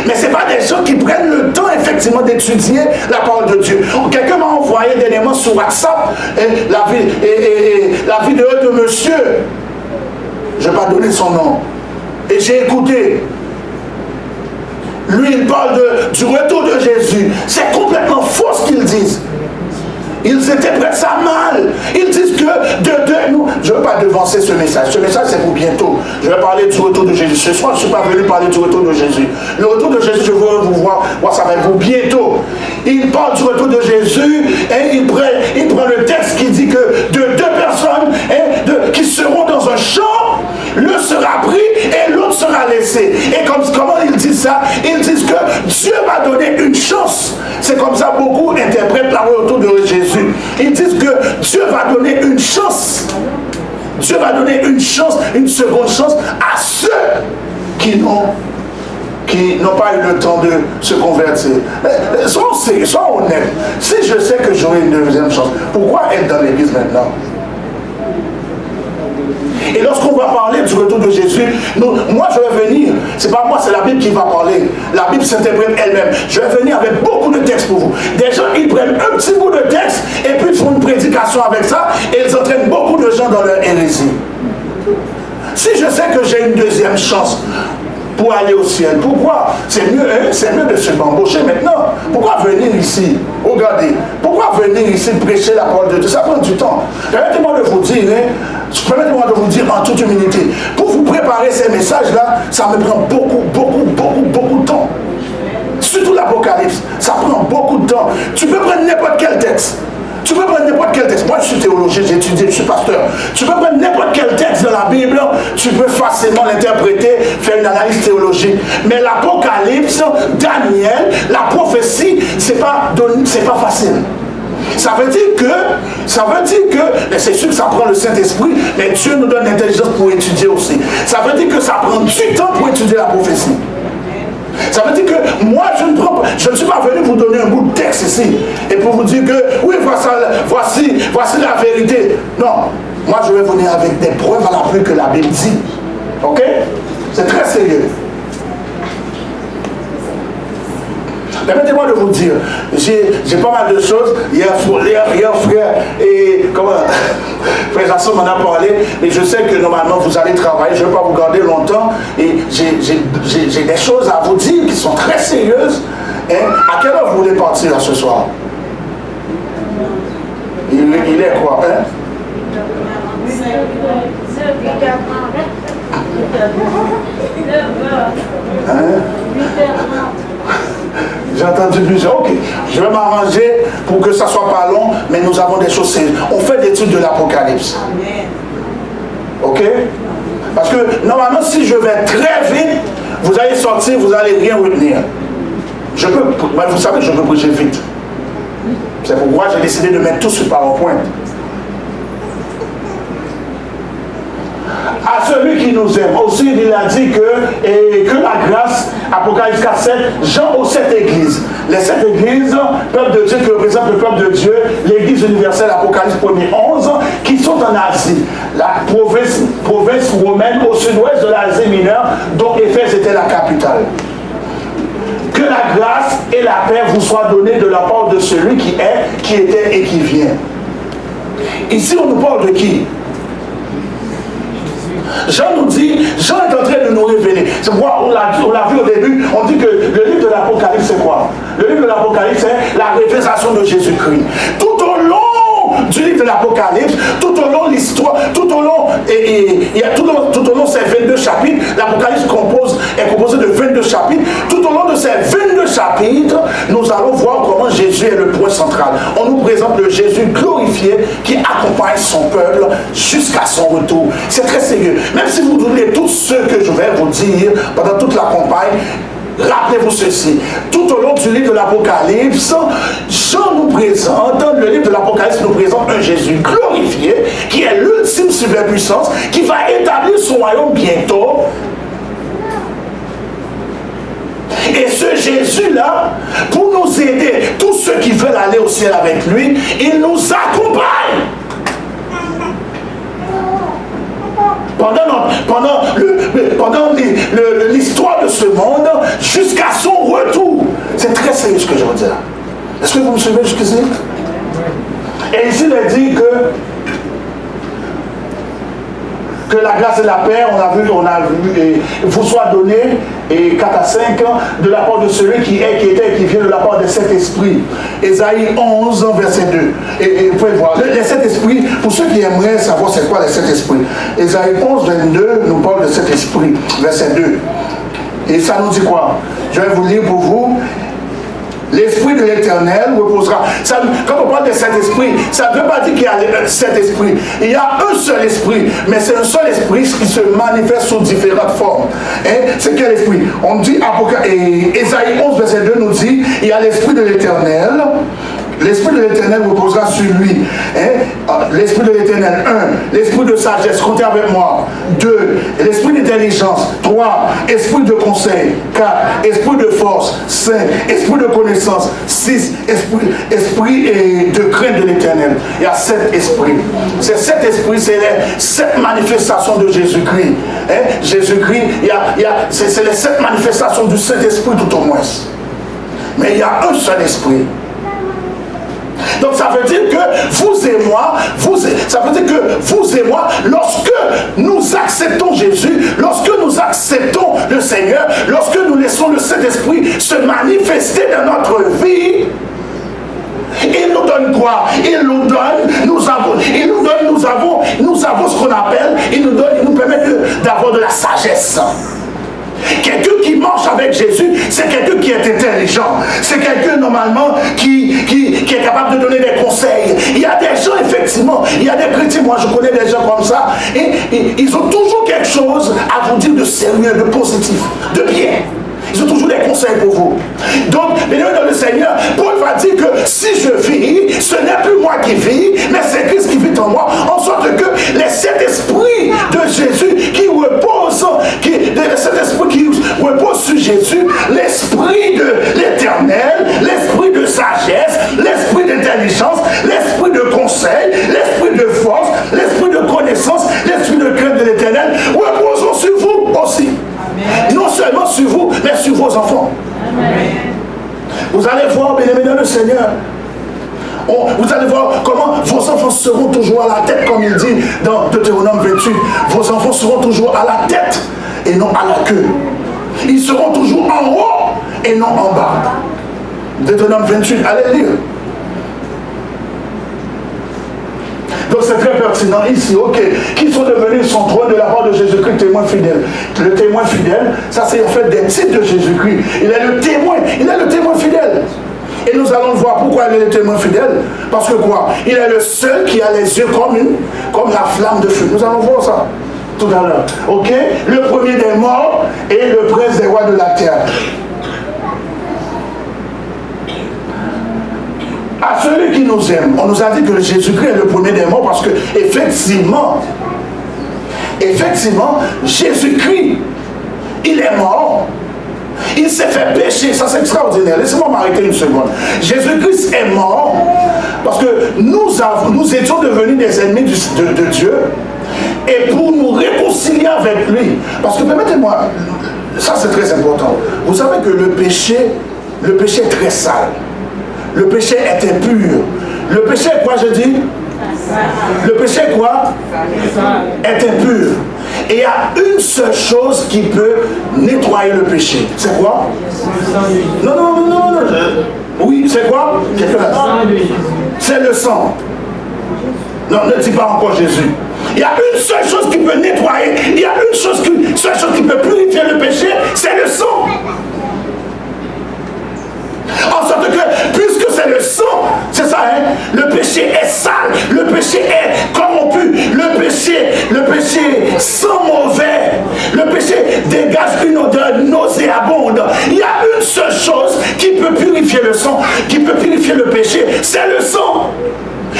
Mais ce n'est pas des gens qui prennent le temps effectivement d'étudier la parole de Dieu. Quelqu'un m'a envoyé dernièrement sur WhatsApp la vidéo de monsieur. Je ne vais pas donner son nom. Et j'ai écouté. Lui, il parle du retour de Jésus. C'est complètement faux ce qu'ils disent. Ils interprètent ça mal. Ils disent que nous, je ne veux pas devancer ce message. Ce message, c'est pour bientôt. Je vais parler du retour de Jésus. Ce soir, je ne suis pas venu parler du retour de Jésus. Le retour de Jésus, je veux vous voir, ça va être pour bientôt. Il parle du retour de Jésus et il prend le texte qui dit que de 2 personnes qui seront dans un champ, l'un sera pris et l'autre sera laissé. Et comment ils disent ça? Ils disent que Dieu va donner une chance. C'est comme ça beaucoup interprètent le retour de Jésus. Ils disent que Dieu va donner une chance. Dieu va donner une chance, une seconde chance à ceux qui n'ont qui n'ont pas eu le temps de se convertir. Mais sois honnête. Si je sais que j'aurai une deuxième chance, pourquoi être dans l'église maintenant? Et lorsqu'on va parler du retour de Jésus, moi je vais venir, c'est pas moi, c'est la Bible qui va parler. La Bible s'interprète elle-même. Je vais venir avec beaucoup de textes pour vous. Des gens, ils prennent un petit bout de texte et puis ils font une prédication avec ça et ils entraînent beaucoup de gens dans leur hérésie. Si je sais que j'ai une deuxième chance pour aller au ciel, pourquoi? C'est mieux de se embaucher maintenant. Pourquoi venir ici? Regardez, pourquoi venir ici prêcher la parole de Dieu? Ça prend du temps. Permettez-moi de vous dire, en toute humilité, pour vous préparer ces messages-là, ça me prend beaucoup de temps. Surtout l'Apocalypse, ça prend beaucoup de temps. Tu peux prendre n'importe quel texte. Tu peux prendre n'importe quel texte. Moi, je suis théologien, j'ai étudié, je suis pasteur. Tu peux prendre n'importe quel texte de la Bible, tu peux facilement l'interpréter, faire une analyse théologique. Mais l'Apocalypse, Daniel, la prophétie, c'est pas facile. Ça veut dire que, c'est sûr que ça prend le Saint-Esprit, mais Dieu nous donne l'intelligence pour étudier aussi. Ça veut dire que ça prend du temps pour étudier la prophétie. Ça veut dire que moi, je ne suis pas venu vous donner un bout de texte ici et pour vous dire que oui, voici la vérité. Non, moi je vais venir avec des preuves à l'appui que la Bible dit. Ok? C'est très sérieux. Permettez-moi de vous dire, j'ai pas mal de choses. Hier frère, et frère Jasson m'en a parlé, et je sais que normalement vous allez travailler, je ne vais pas vous garder longtemps, et j'ai des choses à vous dire qui sont très sérieuses. Hein? À quelle heure vous voulez partir ce soir? Il est quoi? Hein? J'ai entendu plusieurs. Ok, je vais m'arranger pour que ça soit pas long, mais nous avons des choses sérieuses. On fait l'étude de l'Apocalypse. Ok? Parce que normalement, si je vais très vite, vous allez sortir, vous n'allez rien retenir. Vous savez que je peux prêcher vite. C'est pourquoi j'ai décidé de mettre tout sur PowerPoint. À celui qui nous aime. Aussi, il a dit que la grâce, Apocalypse 4.7, Jean aux 7 églises. Les 7 églises, peuple de Dieu qui représente le peuple de Dieu, l'église universelle, Apocalypse 1.11, qui sont en Asie. La province romaine au sud-ouest de l'Asie mineure, dont Éphèse était la capitale. Que la grâce et la paix vous soient données de la part de celui qui est, qui était et qui vient. Ici, on nous parle de qui? Jean nous dit, Jean est en train de nous révéler. C'est pourquoi on l'a vu au début, on dit que le livre de l'Apocalypse c'est quoi? Le livre de l'Apocalypse c'est la révélation de Jésus-Christ. Tout au long du livre de l'Apocalypse, tout au long de l'histoire, tout au long ces 22 chapitres, l'Apocalypse est composé de 22 chapitres. Tout au long de ces 22 chapitres, nous allons voir comment Jésus est le point central. On nous présente le Jésus glorifié qui accompagne son peuple jusqu'à son retour. C'est très sérieux. Même si vous oubliez tout ce que je vais vous dire pendant toute la campagne, rappelez-vous ceci. Tout au long du livre de l'Apocalypse, Jean nous présente, le livre de l'Apocalypse nous présente un Jésus glorifié qui est l'ultime superpuissance, qui va établir son royaume bientôt. Et ce Jésus-là, pour nous aider, tous ceux qui veulent aller au ciel avec lui, il nous accompagne. Pendant l'histoire de ce monde, jusqu'à son retour. C'est très sérieux ce que je veux dire. Est-ce que vous me suivez jusqu'ici? Et ici, il est dit que la grâce et la paix, on a vu, vous soit donné, et 4 à 5, de la part de celui qui est, qui était et qui vient de la part des 7 esprits. Ésaïe 11, verset 2. Et vous pouvez voir, les 7 esprits, pour ceux qui aimeraient savoir c'est quoi les 7 esprits. Ésaïe 11, 22 nous parle de 7 esprits, verset 2. Et ça nous dit quoi? Je vais vous lire pour vous. L'Esprit de l'Éternel reposera. Quand on parle de cet esprit, ça ne veut pas dire qu'il y a 7 esprits. Il y a un seul esprit, mais c'est un seul esprit qui se manifeste sous différentes formes. Hein? C'est quel esprit? On dit, Ésaïe 11, verset 2 nous dit, il y a l'Esprit de l'Éternel. L'Esprit de l'Éternel reposera sur lui. Hein? L'Esprit de l'Éternel, 1. L'Esprit de sagesse, comptez avec moi. 2. L'Esprit d'intelligence d'intelligence. 3, esprit de conseil. 4, esprit de force. 5, esprit de connaissance. 6, esprit de crainte de l'Éternel. Il y a 7 esprits. Ces 7 esprits, c'est les 7 manifestations de Jésus-Christ. Hein? Jésus-Christ, c'est les 7 manifestations du Saint-Esprit tout au moins. Mais il y a un seul esprit. Donc ça veut dire que vous et moi, lorsque nous acceptons Jésus, lorsque nous acceptons le Seigneur, lorsque nous laissons le Saint-Esprit se manifester dans notre vie, il nous donne quoi? Nous avons ce qu'on appelle, il nous permet d'avoir de la sagesse. Quelqu'un qui marche avec Jésus, c'est quelqu'un qui est intelligent. C'est quelqu'un normalement qui est capable de donner des conseils. Il y a des gens, effectivement, il y a des chrétiens, moi je connais des gens comme ça, et ils ont toujours quelque chose à vous dire de sérieux, de positif, de bien. Ils ont toujours des conseils pour vous. Donc, dans le Seigneur, Paul va dire que si je vis, ce n'est plus moi qui vis, mais c'est Christ qui vit en moi. En sorte que les 7 esprits de Jésus qui reposent, sur Jésus, l'esprit de l'Éternel, l'esprit de sagesse, l'esprit d'intelligence, l'esprit de conseil, l'esprit de force, l'esprit de connaissance, l'esprit de crainte de l'Éternel, reposons sur vous aussi. Amen. Non seulement sur vous, mais sur vos enfants. Amen. Vous allez voir, bien-aimés dans le Seigneur, vous allez voir comment vos enfants seront toujours à la tête, comme il dit dans Deutéronome 28. Vos enfants seront toujours à la tête et non à la queue. Ils seront toujours en haut et non en bas. Deutéronome 28, allez lire. Donc c'est très pertinent ici, ok. Qui sont devenus son trône de la part de Jésus-Christ, témoin fidèle. Le témoin fidèle, ça c'est en fait des titres de Jésus-Christ. Il est le témoin fidèle. Et nous allons voir pourquoi il est le témoin fidèle. Parce que quoi? Il est le seul qui a les yeux comme la flamme de feu. Nous allons voir ça tout à l'heure. Ok? Le premier des morts et le prince des rois de la terre. À celui qui nous aime, on nous a dit que Jésus-Christ est le premier des morts parce que effectivement, Jésus-Christ, il est mort. Il s'est fait pécher, ça c'est extraordinaire. Laissez-moi m'arrêter une seconde. Jésus-Christ est mort parce que nous étions devenus des ennemis de Dieu. Et pour nous réconcilier avec lui, parce que permettez-moi, ça c'est très important. Vous savez que le péché est très sale. Le péché est impur. Le péché est quoi, je dis? Le péché est quoi? Est impur. Et il y a une seule chose qui peut nettoyer le péché. C'est quoi? Non. Oui, c'est quoi? C'est le sang. Non, ne dis pas encore Jésus. Il y a une seule chose qui peut nettoyer, il y a une seule chose qui peut purifier le péché, c'est le sang. En sorte que, puisque c'est le sang, c'est ça, hein, le péché est sale, le péché est corrompu, le péché sent mauvais, le péché dégage une odeur nauséabonde. Il y a une seule chose qui peut purifier le sang, qui peut purifier le péché, c'est le sang.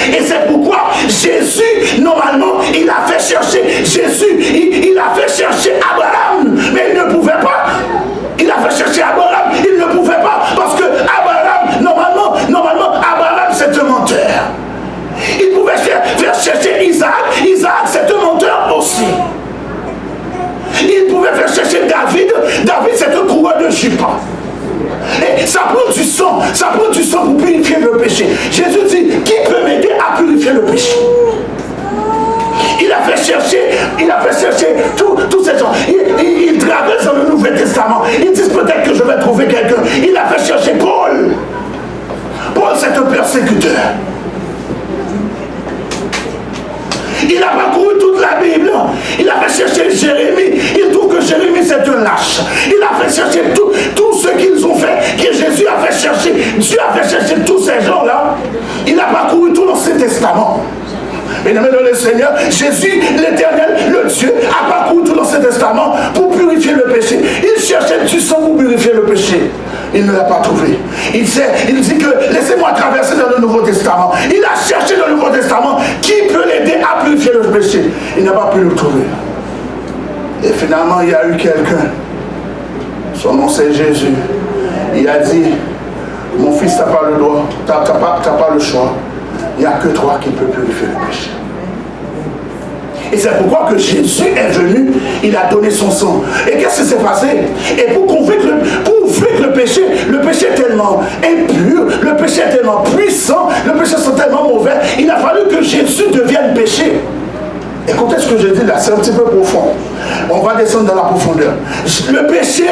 Et c'est pourquoi Jésus, normalement, il a fait chercher Abraham, mais il ne pouvait pas. Il a fait chercher Abraham, il ne pouvait pas, parce que Abraham, normalement, Abraham c'est un menteur. Il pouvait faire chercher Isaac c'est un menteur aussi. Il pouvait faire chercher David c'est un coureur de jupons. Et ça prend du sang pour purifier le péché. Jésus dit, qui peut m'aider à purifier le péché? Il a fait chercher tous ces gens. Il traverse dans le Nouveau Testament. Ils disent peut-être que je vais trouver quelqu'un. Il a fait chercher Paul. Paul, c'est un persécuteur. Il a parcouru toute la Bible. Il a fait chercher Jérémie. Il trouve que Jérémie c'est un lâche. Il a fait chercher tout ce qu'ils ont fait, que Jésus a fait chercher. Dieu a fait chercher tous ces gens-là. Il a parcouru tout l'Ancien Testament. Mesdames et le Seigneur, Jésus, l'Éternel, le Dieu, a parcouru tout l'Ancien Testament pour purifier le péché. Il cherchait du sang pour purifier le péché. Il ne l'a pas trouvé. Il dit que laissez-moi traverser dans le Nouveau Testament. Il a cherché dans le Nouveau Testament qui peut l'aider à purifier le péché. Il n'a pas pu le trouver. Et finalement, il y a eu quelqu'un. Son nom c'est Jésus. Il a dit, mon fils, tu n'as pas le droit, tu n'as pas le choix. Il n'y a que toi qui peux purifier le péché. Et c'est pourquoi que Jésus est venu, il a donné son sang. Et qu'est-ce qui s'est passé? Et pour prouver que le péché est tellement impur, le péché est tellement puissant, le péché est tellement mauvais, il a fallu que Jésus devienne péché. Écoutez ce que je dis là, c'est un petit peu profond. On va descendre dans la profondeur. Le péché,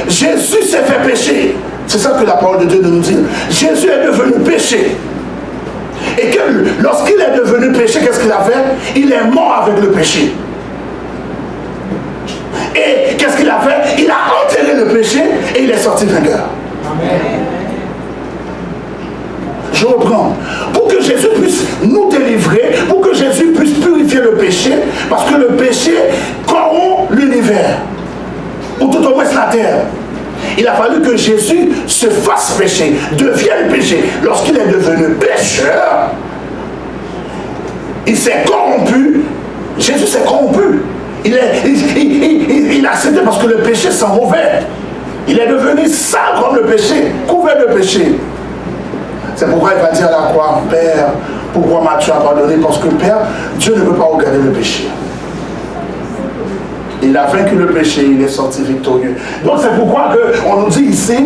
Jésus s'est fait péché. C'est ça que la parole de Dieu nous dit. Jésus est devenu péché. Et que lorsqu'il est devenu péché, qu'est-ce qu'il a fait? Il est mort avec le péché. Et qu'est-ce qu'il a fait? Il a enterré le péché et il est sorti vainqueur. Amen. Je reprends. Pour que Jésus puisse nous délivrer, pour que Jésus puisse purifier le péché, parce que le péché corrompt l'univers, ou tout au moins la terre. Il a fallu que Jésus se fasse péché, devienne péché. Lorsqu'il est devenu pécheur, il s'est corrompu. Jésus s'est corrompu. Il a accepté parce que le péché sent mauvais. Il est devenu sale comme le péché, couvert de péché. C'est pourquoi il va dire à la croix, Père, pourquoi m'as-tu abandonné? Parce que Père, Dieu ne peut pas regarder le péché. Il a vaincu le péché, il est sorti victorieux. Donc c'est pourquoi on nous dit ici,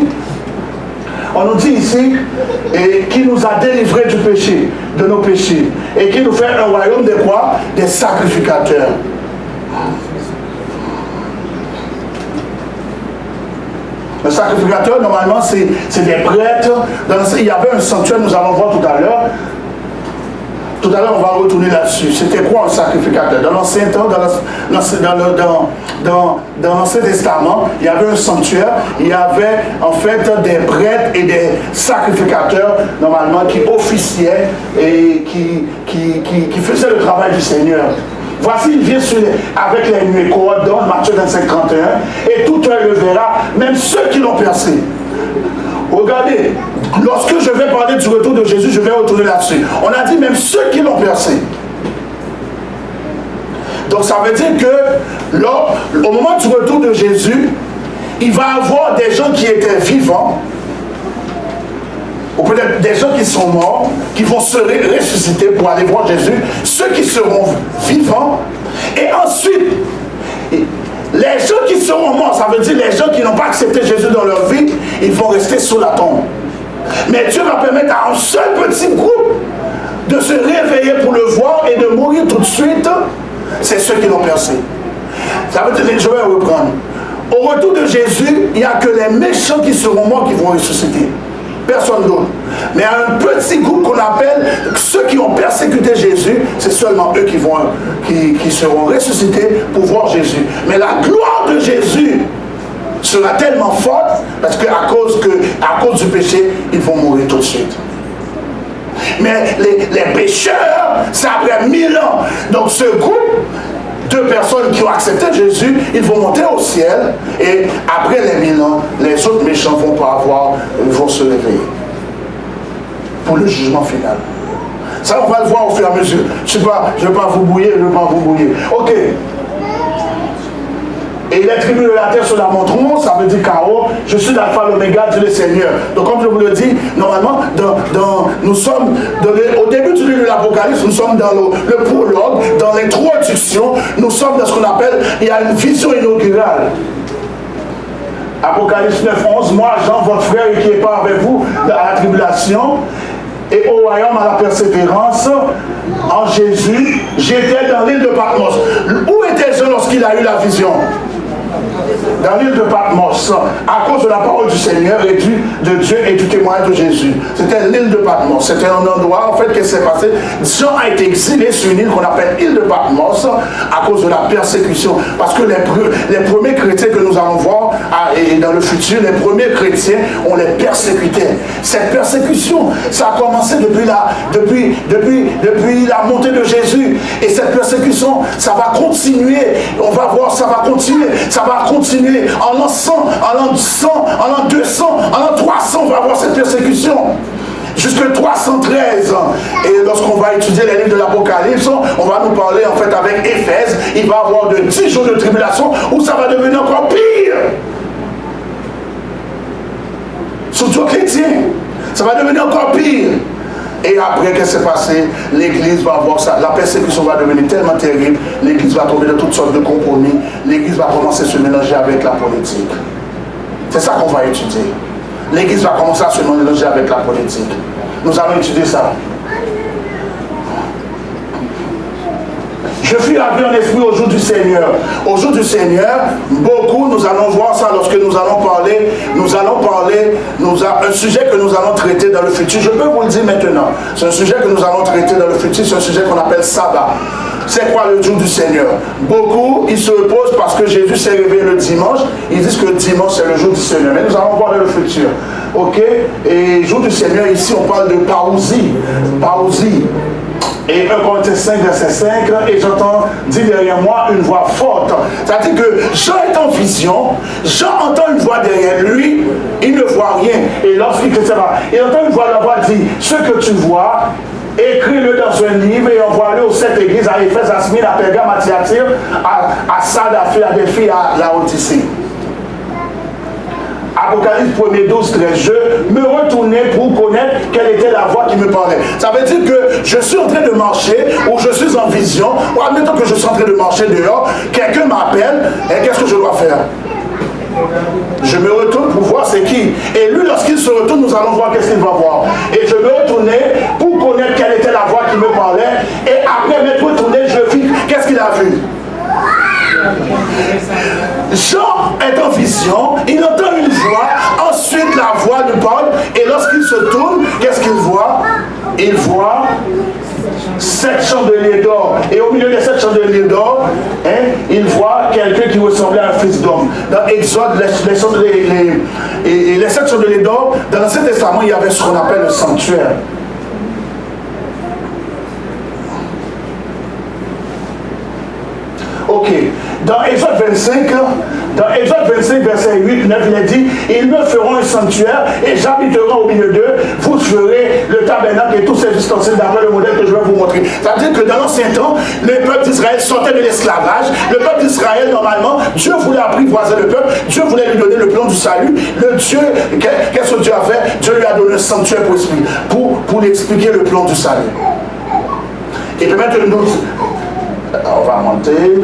et qui nous a délivrés du péché, de nos péchés, et qui nous fait un royaume de quoi? Des sacrificateurs. Le sacrificateur, normalement, c'est des prêtres. Il y avait un sanctuaire, nous allons voir tout à l'heure. Tout à l'heure, on va retourner là-dessus. C'était quoi un sacrificateur? Dans l'Ancien Temps, dans l'Ancien Testament, il y avait un sanctuaire. Il y avait en fait des prêtres et des sacrificateurs, normalement, qui officiaient et qui faisaient le travail du Seigneur. Voici, il vient avec les nuées coordonnées, Matthieu 25, 31, et tout œil le verra, même ceux qui l'ont percé. Regardez, lorsque je vais parler du retour de Jésus, je vais retourner là-dessus. On a dit même ceux qui l'ont percé. Donc ça veut dire que au moment du retour de Jésus, il va y avoir des gens qui étaient vivants, ou peut-être des gens qui sont morts, qui vont se ressusciter pour aller voir Jésus, ceux qui seront vivants, et ensuite, les gens qui seront morts, ça veut dire les gens qui n'ont pas accepté Jésus dans leur vie, ils vont rester sous la tombe. Mais Dieu va permettre à un seul petit groupe de se réveiller pour le voir et de mourir tout de suite. C'est ceux qui l'ont percé. Ça veut dire, je vais reprendre. Au retour de Jésus, il n'y a que les méchants qui seront morts qui vont ressusciter. Personne d'autre. Mais un petit groupe qu'on appelle ceux qui ont persécuté Jésus, c'est seulement eux qui seront ressuscités pour voir Jésus. Mais la gloire de Jésus sera tellement forte parce qu'à cause du péché, ils vont mourir tout de suite. Mais les pécheurs, c'est après 1000 ans. Donc ce groupe de personnes qui ont accepté Jésus, ils vont monter au ciel et après les 1000 ans, les autres méchants vont se réveiller pour le jugement final. Ça, on va le voir au fur et à mesure. Je ne vais pas vous bouiller, Ok. Et il est tribu de la terre sur la montre, ça veut dire chaos. Je suis l'alpha, l'oméga, Dieu le Seigneur. Donc comme je vous le dis, normalement, nous sommes au début du livre de l'Apocalypse, nous sommes dans le prologue, dans l'introduction, nous sommes dans ce qu'on appelle, il y a une vision inaugurale. Apocalypse 9, 11, moi, Jean, votre frère qui est pas avec vous dans la tribulation, et au royaume à la persévérance, en Jésus, j'étais dans l'île de Patmos. Où était-je lorsqu'il a eu la vision? Dans l'île de Patmos, à cause de la parole du Seigneur et de Dieu et du témoignage de Jésus. C'était l'île de Patmos. C'était un endroit, en fait, qui s'est passé. Jean a été exilé sur une île qu'on appelle l'île de Patmos à cause de la persécution. Parce que les premiers chrétiens que nous allons voir, et dans le futur, les premiers chrétiens, on les persécutait. Cette persécution, ça a commencé depuis la montée de Jésus. Et cette persécution, ça va continuer. On va voir, ça va continuer en l'an 100, en l'an 200, en l'an 300, on va avoir cette persécution. jusque 313. Et lorsqu'on va étudier les livres de l'Apocalypse, on va nous parler en fait avec Éphèse. Il va y avoir de 10 jours de tribulation où ça va devenir encore pire. Surtout chrétiens, ça va devenir encore pire. Et après, qu'est-ce qui s'est passé? L'Église va avoir ça. La persécution va devenir tellement terrible. L'Église va tomber dans toutes sortes de compromis. L'Église va commencer à se mélanger avec la politique. C'est ça qu'on va étudier. L'Église va commencer à se mélanger avec la politique. Nous allons étudier ça. Je suis ravi en esprit au jour du Seigneur. Au jour du Seigneur, beaucoup, nous allons voir ça lorsque nous allons parler, un sujet que nous allons traiter dans le futur. Je peux vous le dire maintenant. C'est un sujet que nous allons traiter dans le futur, c'est un sujet qu'on appelle sabbat. C'est quoi le jour du Seigneur? Beaucoup, ils se reposent parce que Jésus s'est réveillé le dimanche. Ils disent que le dimanche, c'est le jour du Seigneur. Mais nous allons voir dans le futur. Ok? Et jour du Seigneur, ici, on parle de parousie. Parousie. Et 1 Corinthiens 5, verset 5, et j'entends dire derrière moi une voix forte. C'est-à-dire que Jean est en vision, Jean entend une voix derrière lui, il ne voit rien. Et lorsqu'il entend une voix, la voix dit, ce que tu vois, écris-le dans un livre et envoie-le aux 7 églises, à Éphèse, à Smyrne, à Pergame, à Thyatire, à Sardes, à Philadelphie, à Laodicée. Apocalypse 1er 12, 13. Je me retournais pour connaître quelle était la voix qui me parlait. Ça veut dire que je suis en train de marcher, ou je suis en vision, ou admettons que je suis en train de marcher dehors, quelqu'un m'appelle, et qu'est-ce que je dois faire? Je me retourne pour voir c'est qui. Et lui, lorsqu'il se retourne, nous allons voir qu'est-ce qu'il va voir. Et je me retournais pour connaître quelle était la voix qui me parlait. Et après m'être retourné, je vis qu'est-ce qu'il a vu. Jean est en vision, il entend une voix, ensuite la voix lui parle, et lorsqu'il se tourne, qu'est-ce qu'il voit? Il voit 7 chandeliers d'or, et au milieu des 7 chandeliers d'or, il voit quelqu'un qui ressemblait à un fils d'homme. Dans Exode, les 7 chandeliers d'or, dans l'Ancien Testament, il y avait ce qu'on appelle le sanctuaire. Ok. Dans Exode 25, verset 8, 9, il est dit, ils me feront un sanctuaire et j'habiterai au milieu d'eux, vous ferez le tabernacle et tous ces ustensiles d'après le modèle que je vais vous montrer. C'est-à-dire que dans l'ancien temps, le peuple d'Israël sortait de l'esclavage. Le peuple d'Israël, normalement, Dieu voulait apprivoiser le peuple, Dieu voulait lui donner le plan du salut. Le Dieu, qu'est-ce que Dieu a fait? Dieu lui a donné un sanctuaire pour lui expliquer le plan du salut. Et puis maintenant, on va monter.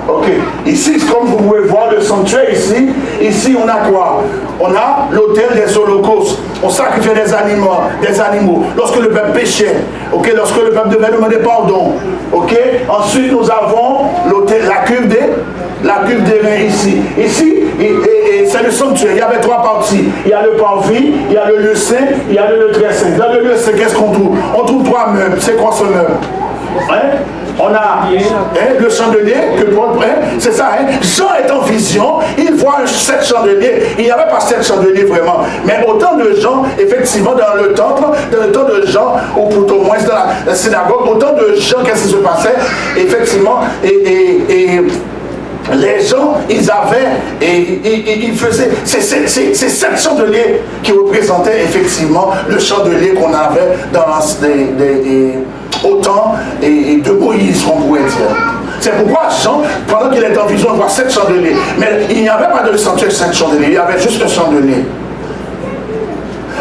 Ok, ici, comme vous pouvez voir le sanctuaire ici on a quoi? On a l'autel des holocaustes. On sacrifiait des animaux. Lorsque le peuple péchait, ok, lorsque le peuple devait demander pardon, ok. Ensuite, nous avons l'autel, la cuve des reins ici. Ici, et c'est le sanctuaire. Il y avait 3 parties. Il y a le parvis, il y a le lieu saint, il y a le lieu très saint. Dans le lieu saint, qu'est-ce qu'on trouve? On trouve 3 meubles. C'est quoi ce meuble? On a le chandelier que Paul c'est ça. Jean est en vision, il voit 7 chandeliers. Il n'y avait pas 7 chandeliers vraiment, mais autant de gens, effectivement, dans le temple, dans le temps de Jean, ou plutôt moins dans la synagogue, autant de gens, qu'est-ce qui se passait? Effectivement, et les gens, ils avaient, ils faisaient, c'est 7 chandeliers qui représentaient effectivement le chandelier qu'on avait dans au temps de Moïse, on pourrait dire. C'est pourquoi Jean, pendant qu'il est en vision, on voit 7 chandeliers. Mais il n'y avait pas de sanctuaire 7 chandeliers, il y avait juste un chandelier.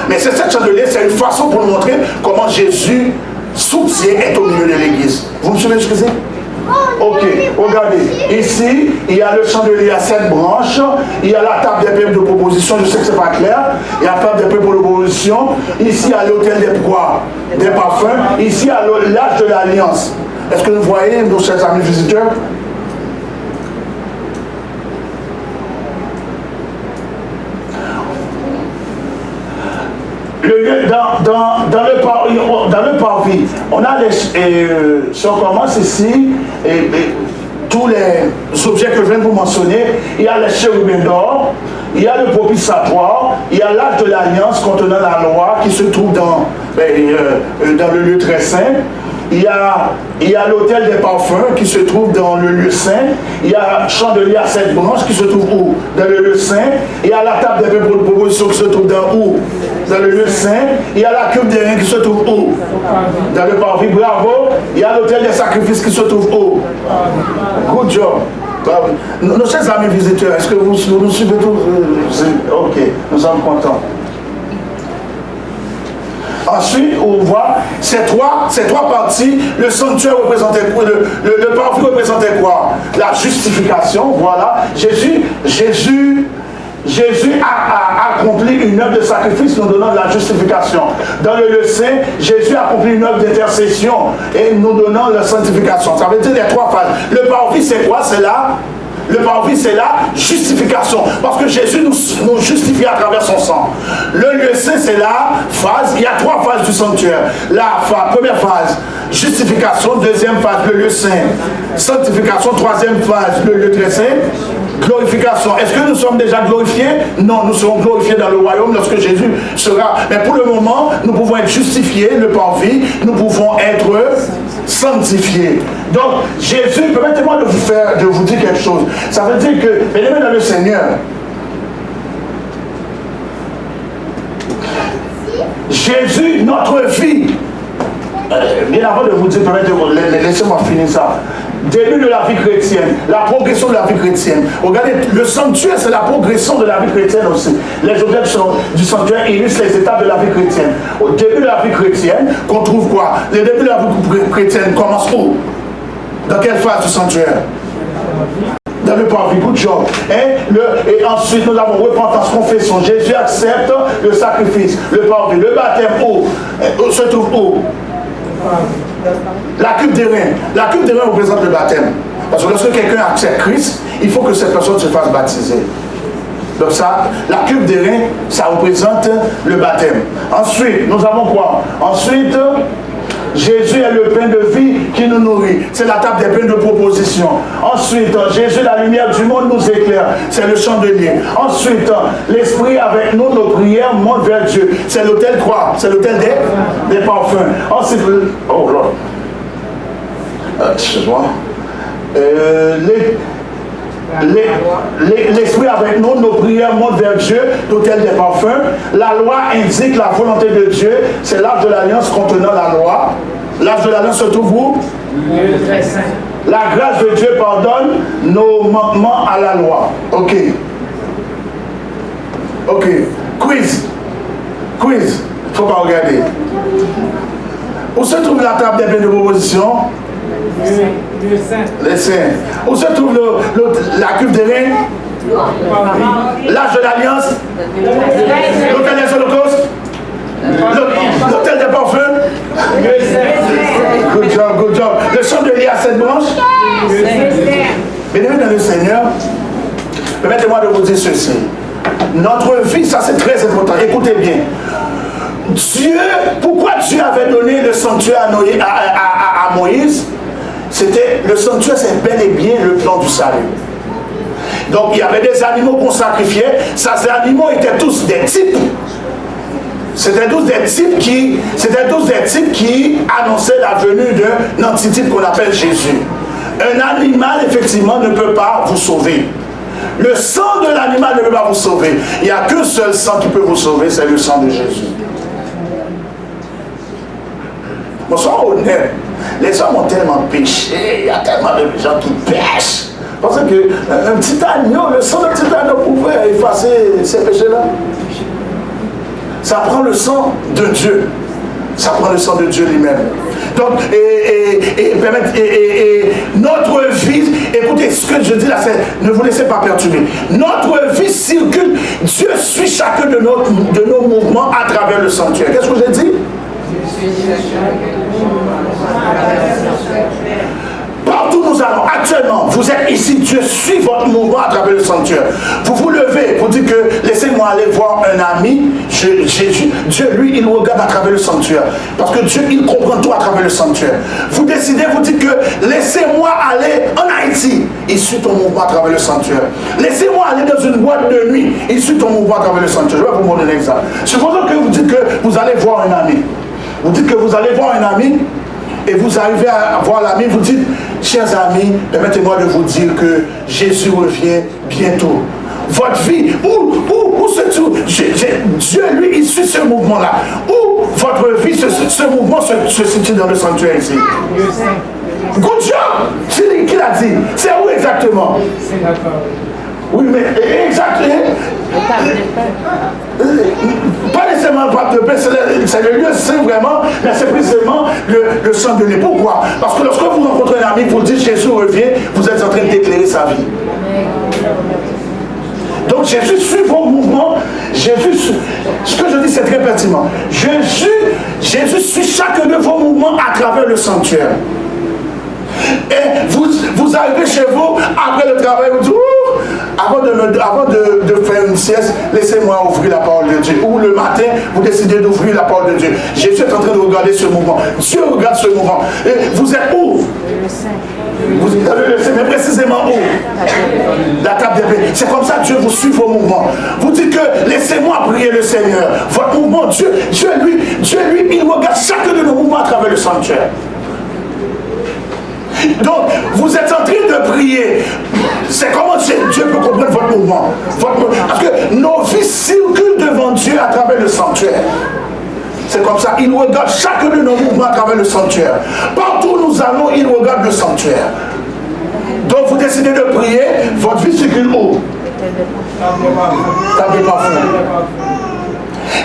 Mais ces 7 chandeliers, c'est une façon pour nous montrer comment Jésus, soutien, est au milieu de l'église. Vous me suivez, excusez? Ok, regardez, ici, il y a le chandelier à 7 branches, il y a la table des peuples de proposition, je sais que c'est pas clair, il y a la table des peuples de proposition, ici, il y a l'autel des poids, des parfums, ici, il y a l'âge de l'alliance. Est-ce que vous voyez, nos chers amis visiteurs? Dans le parvis, on a si on commence ici, tous les objets que je viens de vous mentionner, il y a les chérubins d'or, il y a le propitiatoire, il y a l'arche de l'alliance contenant la loi qui se trouve dans le lieu très saint. il y a l'autel des parfums qui se trouve dans le lieu saint. Il y a un chandelier à 7 branches qui se trouve où? Dans le lieu saint. Il y a la table des propositions qui se trouve dans où? Dans le lieu saint. Il y a la cuve des reins qui se trouve où? Dans le parvis. Bravo. Il y a l'autel des sacrifices qui se trouve où? Good job. Nos chers amis visiteurs, est-ce que vous nous suivez tous? Ok, nous sommes contents. Ensuite, on voit ces trois parties. Le sanctuaire représentait quoi? Le parvis représentait quoi? La justification, voilà. Jésus a accompli une œuvre de sacrifice nous donnant de la justification. Dans le lieu saint, Jésus a accompli une œuvre d'intercession et nous donnant la sanctification. Ça veut dire les trois phases. Le parvis, c'est quoi? C'est là. Le parvis, c'est la justification. Parce que Jésus nous justifie à travers son sang. Le lieu saint, c'est la phase. Il y a trois phases du sanctuaire. Première phase, justification. Deuxième phase, le lieu saint. Sanctification. Troisième phase, le lieu très saint. Glorification. Est-ce que nous sommes déjà glorifiés? Non, nous serons glorifiés dans le royaume lorsque Jésus sera. Mais pour le moment, nous pouvons être justifiés, le parvis. Nous pouvons être sanctifiés. Donc, Jésus, permettez-moi de vous dire quelque chose. Ça veut dire que, bien-aimés dans le Seigneur, Jésus, notre vie, bien avant de vous dire, permettez-moi, laissez-moi finir ça. Début de la vie chrétienne, la progression de la vie chrétienne. Regardez, le sanctuaire, c'est la progression de la vie chrétienne aussi. Les objets du sanctuaire illustrent les étapes de la vie chrétienne. Au début de la vie chrétienne, qu'on trouve quoi? Le début de la vie chrétienne commence où? Dans quelle phase du sanctuaire? Dans le parvis, good job. Et ensuite, nous avons repentance, confession. Jésus accepte le sacrifice, le parvis, le baptême où? Se trouve où? La cuve des reins. La cuve des reins représente le baptême. Parce que lorsque quelqu'un accepte Christ, il faut que cette personne se fasse baptiser. Donc ça, la cuve des reins, ça représente le baptême. Ensuite, nous avons quoi? Ensuite, Jésus est le pain de vie qui nous nourrit. C'est la table des pains de proposition. Ensuite, Jésus, la lumière du monde, nous éclaire. C'est le chandelier. Ensuite, l'Esprit avec nous, nos prières montent vers Dieu. C'est l'autel quoi? C'est l'autel des parfums. Ensuite, oh là. Excuse-moi. L'Esprit avec nous, nos prières montent vers Dieu, l'autel des parfums. La loi indique la volonté de Dieu. C'est l'arche de l'alliance contenant la loi. L'arche de l'alliance se trouve où? La grâce de Dieu pardonne nos manquements à la loi. Ok. Ok. Quiz. Faut pas regarder. Où se trouve la table des pains de proposition? Les saints. Où se trouve la cuve des reins? L'arche de l'alliance? L'autel des holocaustes? L'autel des parfums? Good job. Le chandelier à 7 branches? Bien-aimés dans le Seigneur, permettez-moi de vous dire ceci. Notre vie, ça c'est très important. Écoutez bien. Pourquoi Dieu avait donné le sanctuaire à Moïse? Le sanctuaire, c'est bel et bien le plan du salut. Donc il y avait des animaux qu'on sacrifiait. Ces animaux étaient tous des types. C'était tous des types qui annonçaient la venue d'un antitype qu'on appelle Jésus. Un animal, effectivement, ne peut pas vous sauver. Le sang de l'animal ne peut pas vous sauver. Il n'y a qu'un seul sang qui peut vous sauver, c'est le sang de Jésus. Bon, soyons honnêtes. Les hommes ont tellement péché, il y a tellement de gens qui pêchent. Parce qu'un petit agneau, le sang d'un petit agneau pouvait effacer ces péchés-là. Ça prend le sang de Dieu. Ça prend le sang de Dieu lui-même. Donc, notre vie, écoutez ce que je dis là, c'est, ne vous laissez pas perturber. Notre vie circule, Dieu suit chacun de nos mouvements à travers le sanctuaire. Qu'est-ce que j'ai dit? Partout nous allons, actuellement, vous êtes ici, Dieu suit votre mouvement à travers le sanctuaire. Vous vous levez, vous dites que laissez-moi aller voir un ami, Jésus, Dieu, lui, il regarde à travers le sanctuaire. Parce que Dieu, il comprend tout à travers le sanctuaire. Vous décidez, vous dites que laissez-moi aller en Haïti, il suit ton mouvement à travers le sanctuaire. Laissez-moi aller dans une boîte de nuit, il suit ton mouvement à travers le sanctuaire. Je vais vous donner un exemple. Supposons que vous dites que vous allez voir un ami. Vous dites que vous allez voir un ami et vous arrivez à voir l'ami, vous dites, chers amis, permettez-moi de vous dire que Jésus revient bientôt. Votre vie, où se trouve Dieu, lui, il suit ce mouvement-là. Où votre vie, ce mouvement se situe dans le sanctuaire ici. Good job! C'est qui l'a dit? C'est où exactement? Oui, mais exactement. Pas nécessairement le pape de paix, c'est le lieu, c'est vraiment, mais c'est précisément le sang de l'époux. Pourquoi? Parce que lorsque vous rencontrez un ami, vous dites Jésus revient, vous êtes en train d'éclairer sa vie. Donc Jésus suit vos mouvements. Jésus, ce que je dis c'est très pertinent. Jésus suit chacun de vos mouvements à travers le sanctuaire. Et vous arrivez chez vous, après le travail, vous dites, avant de faire une sieste, laissez-moi ouvrir la parole de Dieu. Ou le matin, vous décidez d'ouvrir la parole de Dieu. Jésus est en train de regarder ce mouvement. Dieu regarde ce mouvement. Et vous êtes où? Mais précisément où? La table des paix. C'est comme ça que Dieu vous suit vos mouvements. Vous dites que laissez-moi prier le Seigneur. Votre mouvement, Dieu lui, il regarde chacun de nos mouvements à travers le sanctuaire. Donc, vous êtes en train de prier. C'est comment Dieu peut comprendre votre mouvement. Parce que nos vies circulent devant Dieu à travers le sanctuaire. C'est comme ça. Il regarde chacun de nos mouvements à travers le sanctuaire. Partout où nous allons, il regarde le sanctuaire. Donc, vous décidez de prier, votre vie circule où? Tapez pas fou.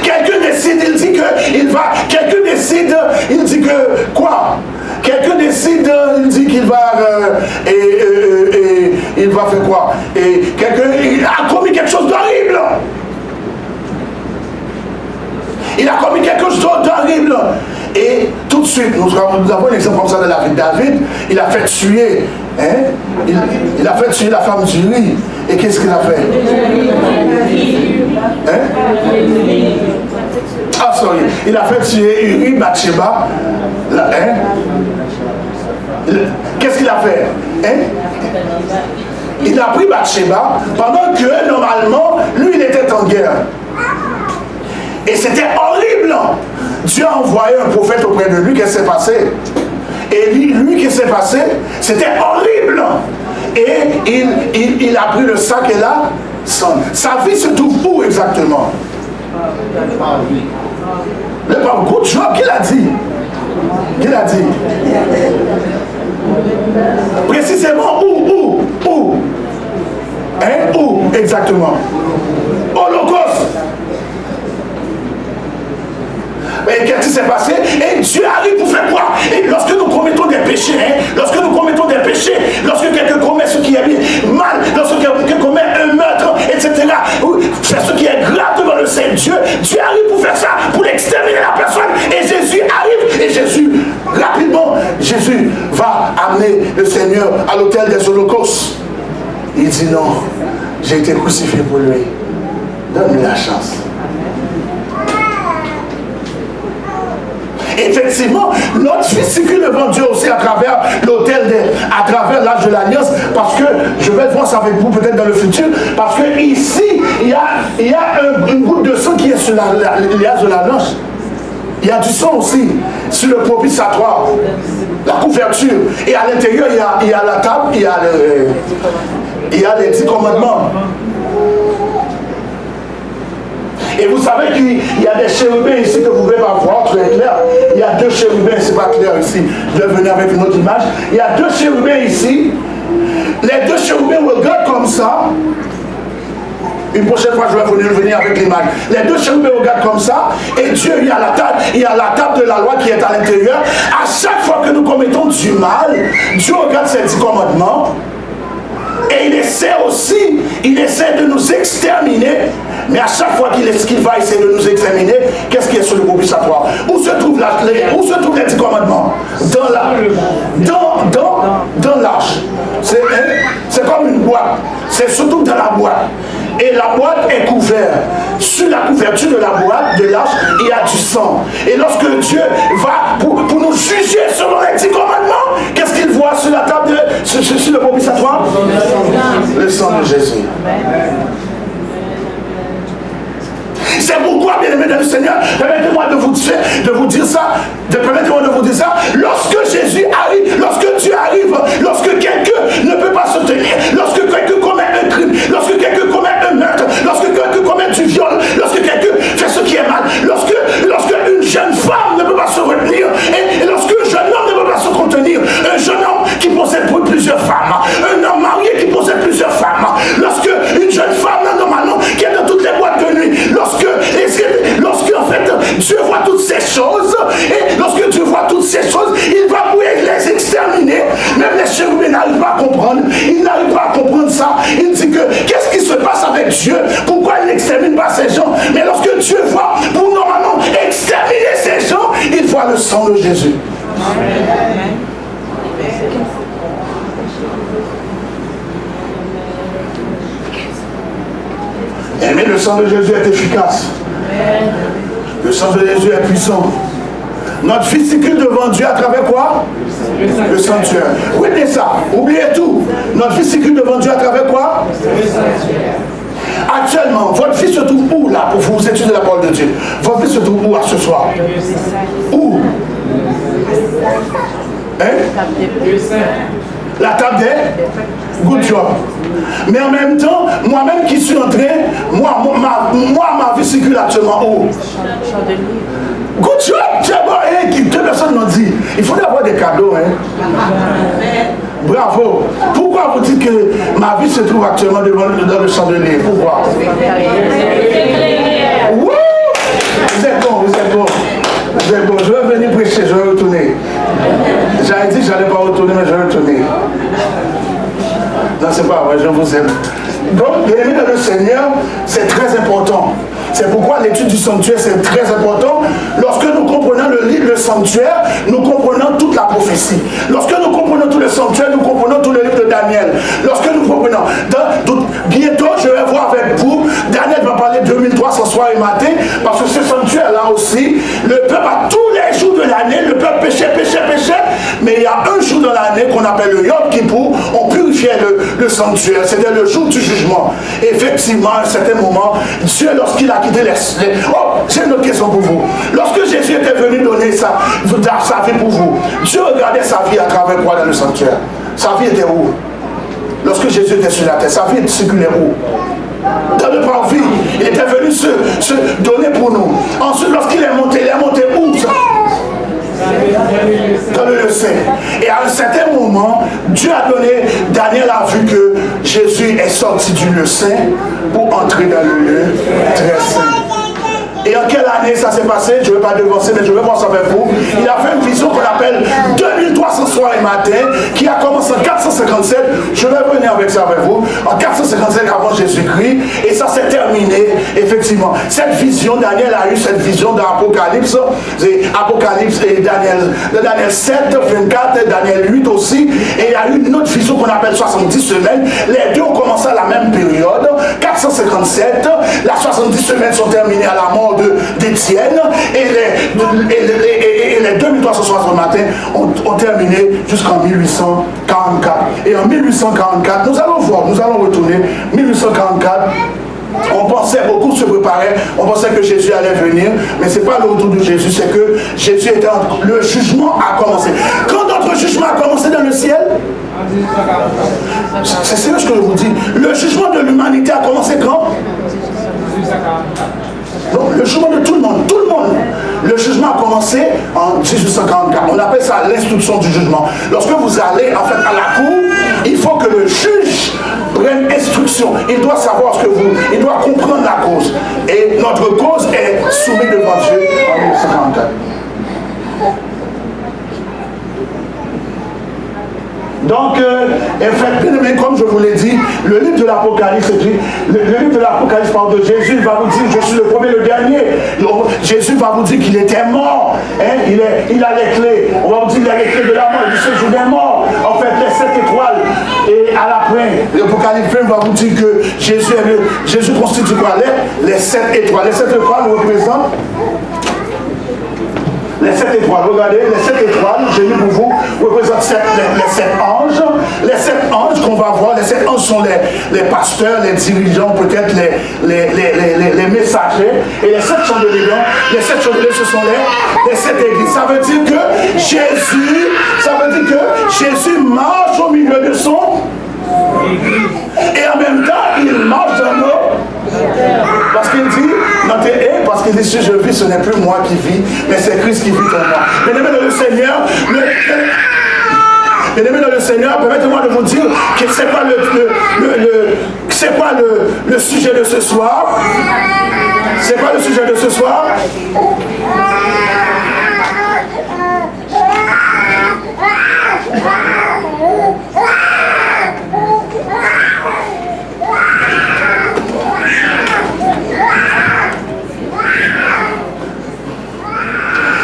Quelqu'un décide, il dit qu'il va. Quelqu'un décide, il dit que quoi? Quelqu'un décide, il dit qu'il va il va faire quoi? Et quelqu'un a commis quelque chose d'horrible. Il a commis quelque chose d'horrible. Et tout de suite, nous avons un exemple comme ça de la vie de David. Il a fait tuer, il a fait tuer la femme d'Uri. Et qu'est-ce qu'il a fait? Ah, sorry. Il a fait tuer Uri, Bathsheba. Qu'est-ce qu'il a fait? Il a pris Bathsheba pendant que, normalement, lui, il était en guerre. Et c'était horrible. Dieu a envoyé un prophète auprès de lui. Qu'est-ce qui s'est passé? Et lui, qu'est-ce qui s'est passé? C'était horrible. Et il a pris le sac et là, sa vie se trouve où exactement? Le pape, good job, qui l'a dit? Qui l'a dit? Précisément où? Où exactement? Holocauste. Et qu'est-ce qui s'est passé? Et Dieu arrive pour faire quoi? Et lorsque nous commettons des péchés, lorsque quelqu'un commet ce qui est mal, lorsque quelqu'un commet un meurtre, etc., fait ce qui est grave devant le Seigneur, Dieu arrive pour faire ça, pour exterminer la personne. Et Jésus arrive, et Jésus, rapidement, Jésus va amener le Seigneur à l'autel des holocaustes. Il dit non, j'ai été crucifié pour lui. Donne-lui la chance. Effectivement, notre vie circule devant Dieu aussi à travers l'autel, à travers l'âge de l'alliance, parce que, je vais voir ça avec vous peut-être dans le futur, parce que ici, il y a une goutte de sang qui est sur l'âge de l'alliance. Il y a du sang aussi sur le propitiatoire, la couverture. Et à l'intérieur, il y a la table, il y a les 10 commandements. Et vous savez qu'il y a des chérubins ici que vous ne pouvez pas voir très clair. Il y a 2 chérubins, c'est pas clair ici. Je vais venir avec une autre image. Il y a 2 chérubins ici. Les 2 chérubins regardent comme ça. Une prochaine fois, je vais venir avec l'image. Les 2 chérubins regardent comme ça. Et Dieu, il y a la table de la loi qui est à l'intérieur. À chaque fois que nous commettons du mal, Dieu regarde ces 10 commandements. Et il essaie de nous exterminer. Mais à chaque fois qu'il va essayer de nous examiner, qu'est-ce qui est sur le propitiatoire? Où se trouvent les 10 commandements? Dans l'arche. C'est comme une boîte. C'est surtout dans la boîte. Et la boîte est couverte. Sur la couverture de la boîte, de l'arche, il y a du sang. Et lorsque Dieu va pour nous juger selon les 10 commandements, qu'est-ce qu'il voit sur la table, sur le propitiatoire? Le sang de Jésus. C'est pourquoi, bien-aimés dans le Seigneur, permettez-moi de vous dire ça, lorsque Jésus arrive, lorsque Dieu arrive, lorsque quelqu'un ne peut pas se tenir, lorsque quelqu'un commet un crime, lorsque quelqu'un commet un meurtre, lorsque quelqu'un commet du viol, lorsque quelqu'un fait ce qui est mal, lorsque une jeune femme ne peut pas se retenir, et lorsque un jeune homme ne peut pas se contenir, un jeune homme qui possède plusieurs femmes, un homme marié qui possède plusieurs femmes, lorsque une jeune femme, normalement, qui est dans toutes les boîtes de nuit, lorsque en fait Dieu voit toutes ces choses, et lorsque Dieu voit toutes ces choses, il va pouvoir les exterminer. Même les chérubins n'arrivent pas à comprendre, ils n'arrivent pas à comprendre ça. Il dit que qu'est-ce qui se passe avec Dieu? Pourquoi il n'extermine pas ces gens? Mais lorsque Dieu voit, pour normalement exterminer ces gens, il voit le sang de Jésus. Mais le sang de Jésus est efficace. Le sang de Jésus est puissant. Notre fésicule devant Dieu à travers quoi? Le sanctuaire. Oubliez ça. Oubliez tout. Notre fésicule devant Dieu à travers quoi? Actuellement, votre fils se trouve où là pour vous étudier la parole de Dieu? Votre fils se trouve où à ce soir? Où? Hein? La table des good job. Mais en même temps, moi-même qui suis en train, ma vie circule actuellement où? Good job, deux personnes m'ont dit, il faudrait avoir des cadeaux. Hein? Bravo. Pourquoi vous dites que ma vie se trouve actuellement dans le chandelier? Pourquoi? Wouh! Vous êtes bon, vous êtes bon. Vous êtes bon. Je vais venir prêcher, je vais retourner. J'avais dit que je n'allais pas retourner, mais je vais retourner. Non, c'est pas vrai, je vous aime. Donc, bien-aimés dans le Seigneur, c'est très important. C'est pourquoi l'étude du sanctuaire, c'est très important. Lorsque nous comprenons le sanctuaire, nous comprenons toute la prophétie. Lorsque nous comprenons tout le sanctuaire, nous comprenons tout le livre de Daniel. Lorsque nous comprenons, bientôt je vais voir avec vous, Daniel va parler 2300 soir et matin, parce que ce sanctuaire-là aussi, le peuple a tous les jours de l'année, le peuple péchait, mais il y a un jour dans l'année qu'on appelle le Yom Kippour, on purifiait le sanctuaire. C'était le jour du jugement. Et effectivement, à un certain moment, Dieu, lorsqu'il a quitté oh, j'ai une autre question pour vous. Lorsque Jésus était venu donner sa vie pour vous, Dieu regardait sa vie à travers quoi dans le sanctuaire? Sa vie était où? Lorsque Jésus était sur la terre, sa vie circulait où? Dans le parvis. Il était venu se donner pour nous. Ensuite, lorsqu'il est monté où ça? Dans le lieu saint. Et à un certain moment, Dieu a donné, Daniel a vu que Jésus est sorti du lieu saint pour entrer dans le lieu très saint. Et en quelle année ça s'est passé? Je ne vais pas devancer, mais je vais voir ça avec vous. Il a fait une vision qu'on appelle 2300 soirs et matin, qui a commencé en 457. Je vais venir avec ça avec vous. En 457 avant Jésus-Christ. Et ça s'est terminé, effectivement. Cette vision, Daniel a eu cette vision dans Apocalypse. Apocalypse et Daniel 7, 24, et Daniel 8 aussi. Et il y a eu une autre vision qu'on appelle 70 semaines. Les deux ont commencé à la même période. 457. Les 70 semaines sont terminées à la mort d'Étienne, et les 2360 matin ont terminé jusqu'en 1844. Et en 1844, nous allons retourner. 1844, on pensait, beaucoup se préparaient, on pensait que Jésus allait venir, mais ce n'est pas le retour de Jésus, c'est que Jésus était le jugement a commencé. Quand notre jugement a commencé dans le ciel, c'est sérieux ce que je vous dis, le jugement de l'humanité a commencé quand? Donc le jugement de tout le monde, le jugement a commencé en 1844. On appelle ça l'instruction du jugement. Lorsque vous allez en fait à la cour, il faut que le juge prenne instruction. Il doit savoir il doit comprendre la cause. Et notre cause est soumise devant Dieu en 1844. Donc, effectivement, comme je vous l'ai dit, le livre de l'Apocalypse parle de Jésus. Il va vous dire, je suis le premier, le dernier. Jésus va vous dire qu'il était mort. Hein? Il a les clés. On va vous dire, il a les clés de la mort. Il dit, ce jour des morts. En fait, les 7 étoiles. Et à la fin, l'Apocalypse va vous dire que Jésus constitue quoi? Les 7 étoiles. Les 7 étoiles représentent les 7 étoiles, regardez, les 7 étoiles, j'ai mis pour vous, représentent les 7 anges. Les 7 anges va voir, les 7 anges sont les pasteurs, les dirigeants, peut-être les messagers. Et les 7 chandeliers, ce sont les 7 églises. Ça veut dire que Jésus marche au milieu de son et en même temps, il marche dans nos. Parce qu'il dit, parce qu'il dit, si je vis, ce n'est plus moi qui vis, mais c'est Christ qui vit en moi. Bien-aimés dans le Seigneur, permettez-moi de vous dire que c'est quoi le sujet de ce soir. C'est quoi le sujet de ce soir?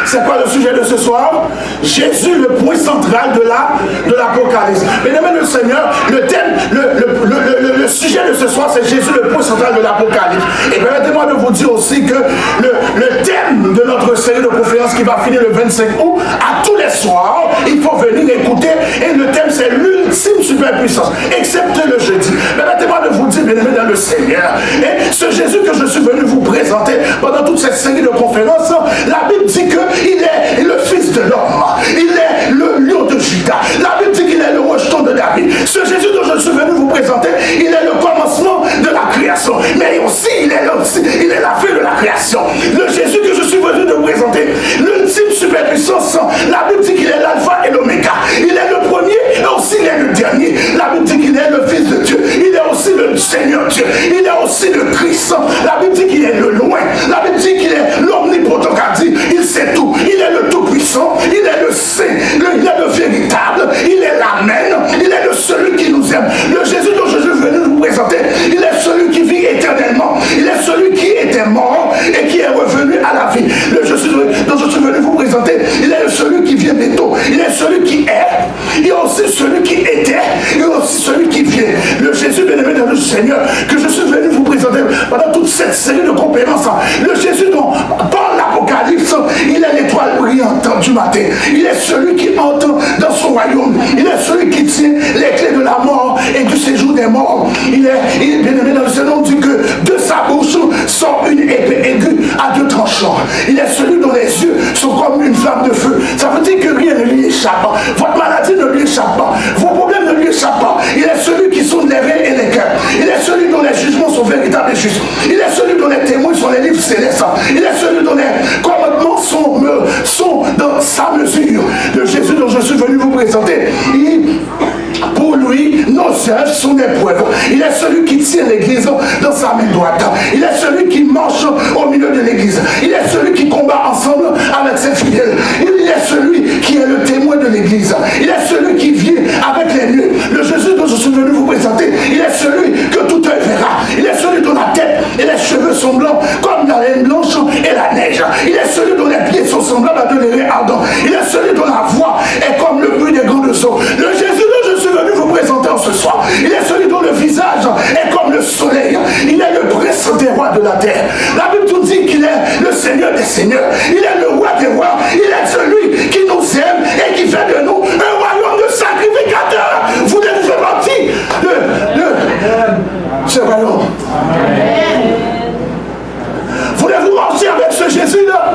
C'est quoi le sujet de ce soir? Jésus, le point central de l'Apocalypse. Mesdames et le Seigneur, le thème, le sujet de ce soir, c'est Jésus, le point central de l'Apocalypse. Et permettez-moi de vous dire aussi que le thème de notre série de conférences qui va finir le 25 août, à tous les soirs, il faut venir écouter. Et le thème, c'est l'ultime superpuissance, excepté le jeudi. Permettez-moi de vous dire, bien aimés dans le Seigneur, et ce Jésus que je suis venu vous présenter pendant toute cette série de conférences, la Bible dit qu'il est le Fils de l'homme, il est le lion de Juda. La Bible dit qu'il est le rejeton de David. Ce Jésus dont je suis venu vous présenter, il est le commencement de la création, mais aussi il est la fin de la création. Le Jésus que je suis venu de vous présenter, l'ultime superpuissance, la Bible dit qu'il est l'alpha et l'oméga. Il est le premier et aussi il est le dernier. La Bible dit qu'il est le Fils de Dieu, il est aussi le Seigneur Dieu, il est aussi le Christ. La Bible dit qu'il est le loin, la Bible dit qu'il est l'omnipotent, car dit il sait tout, il est le tout-puissant, il est le saint, il est le véritable, il est l'amen, il est le celui qui nous aime. Le Jésus dont je suis venu vous présenter, il est celui qui vit éternellement, il est celui qui était mort et qui est revenu à la vie. Le Jésus dont je suis venu vous présenter, il est celui qui vient bientôt, il est celui qui est, il y a aussi celui qui était, il y a aussi celui qui vient. Le Jésus bien-aimé dans le Seigneur que je suis venu vous présenter pendant toute cette série de conférences, le Jésus dont par l'Apocalypse, il est l'étoile brillante du matin, il est celui qui entre dans son royaume, il est celui qui tient les clés de la mort et du séjour des morts. Il est bien-aimé dans le Seigneur, dit que de sa bouche sort une épée aiguë à 2 tranchants. Il est celui dont les yeux sont comme une flamme de feu. Ça veut dire que rien ne lui échappe. Votre maladie ne lui échappe pas. Vos problèmes ne lui échappent pas. Il est celui qui sonde les reins et les cœurs. Il est celui dont les jugements sont véritables et justes. Il est celui dont les témoins sont les livres célestes. Il est celui dont les commandements sont dans sa mesure. Le Jésus dont je suis venu vous présenter, pour lui, nos œuvres sont des preuves. Il est celui qui tient l'église dans sa main droite. Il est celui qui marche au milieu de l'église. Il est celui qui combat ensemble avec ses fidèles. Il est celui qui est le témoin de l'église. Il est celui qui vient avec les nues. Le Jésus dont je suis venu vous présenter, il est celui que tout œil verra. Il est celui dont la tête et les cheveux sont blancs comme la laine blanche et la neige. Il est celui dont les pieds sont semblables à de l'airain ardent. Il est celui dont la voix est comme le bruit des grandes eaux. Le Jésus dont je suis venu vous présenter ce soir, il est celui dont le visage est comme le soleil. Il est le prince des rois de la terre. La Bible nous dit qu'il est le Seigneur des seigneurs. Il est le roi des rois. Il est celui qui nous aime et qui fait de nous un royaume de sacrificateurs. Vous devez faire partie de ce royaume. Voulez-vous marcher avec ce Jésus-là?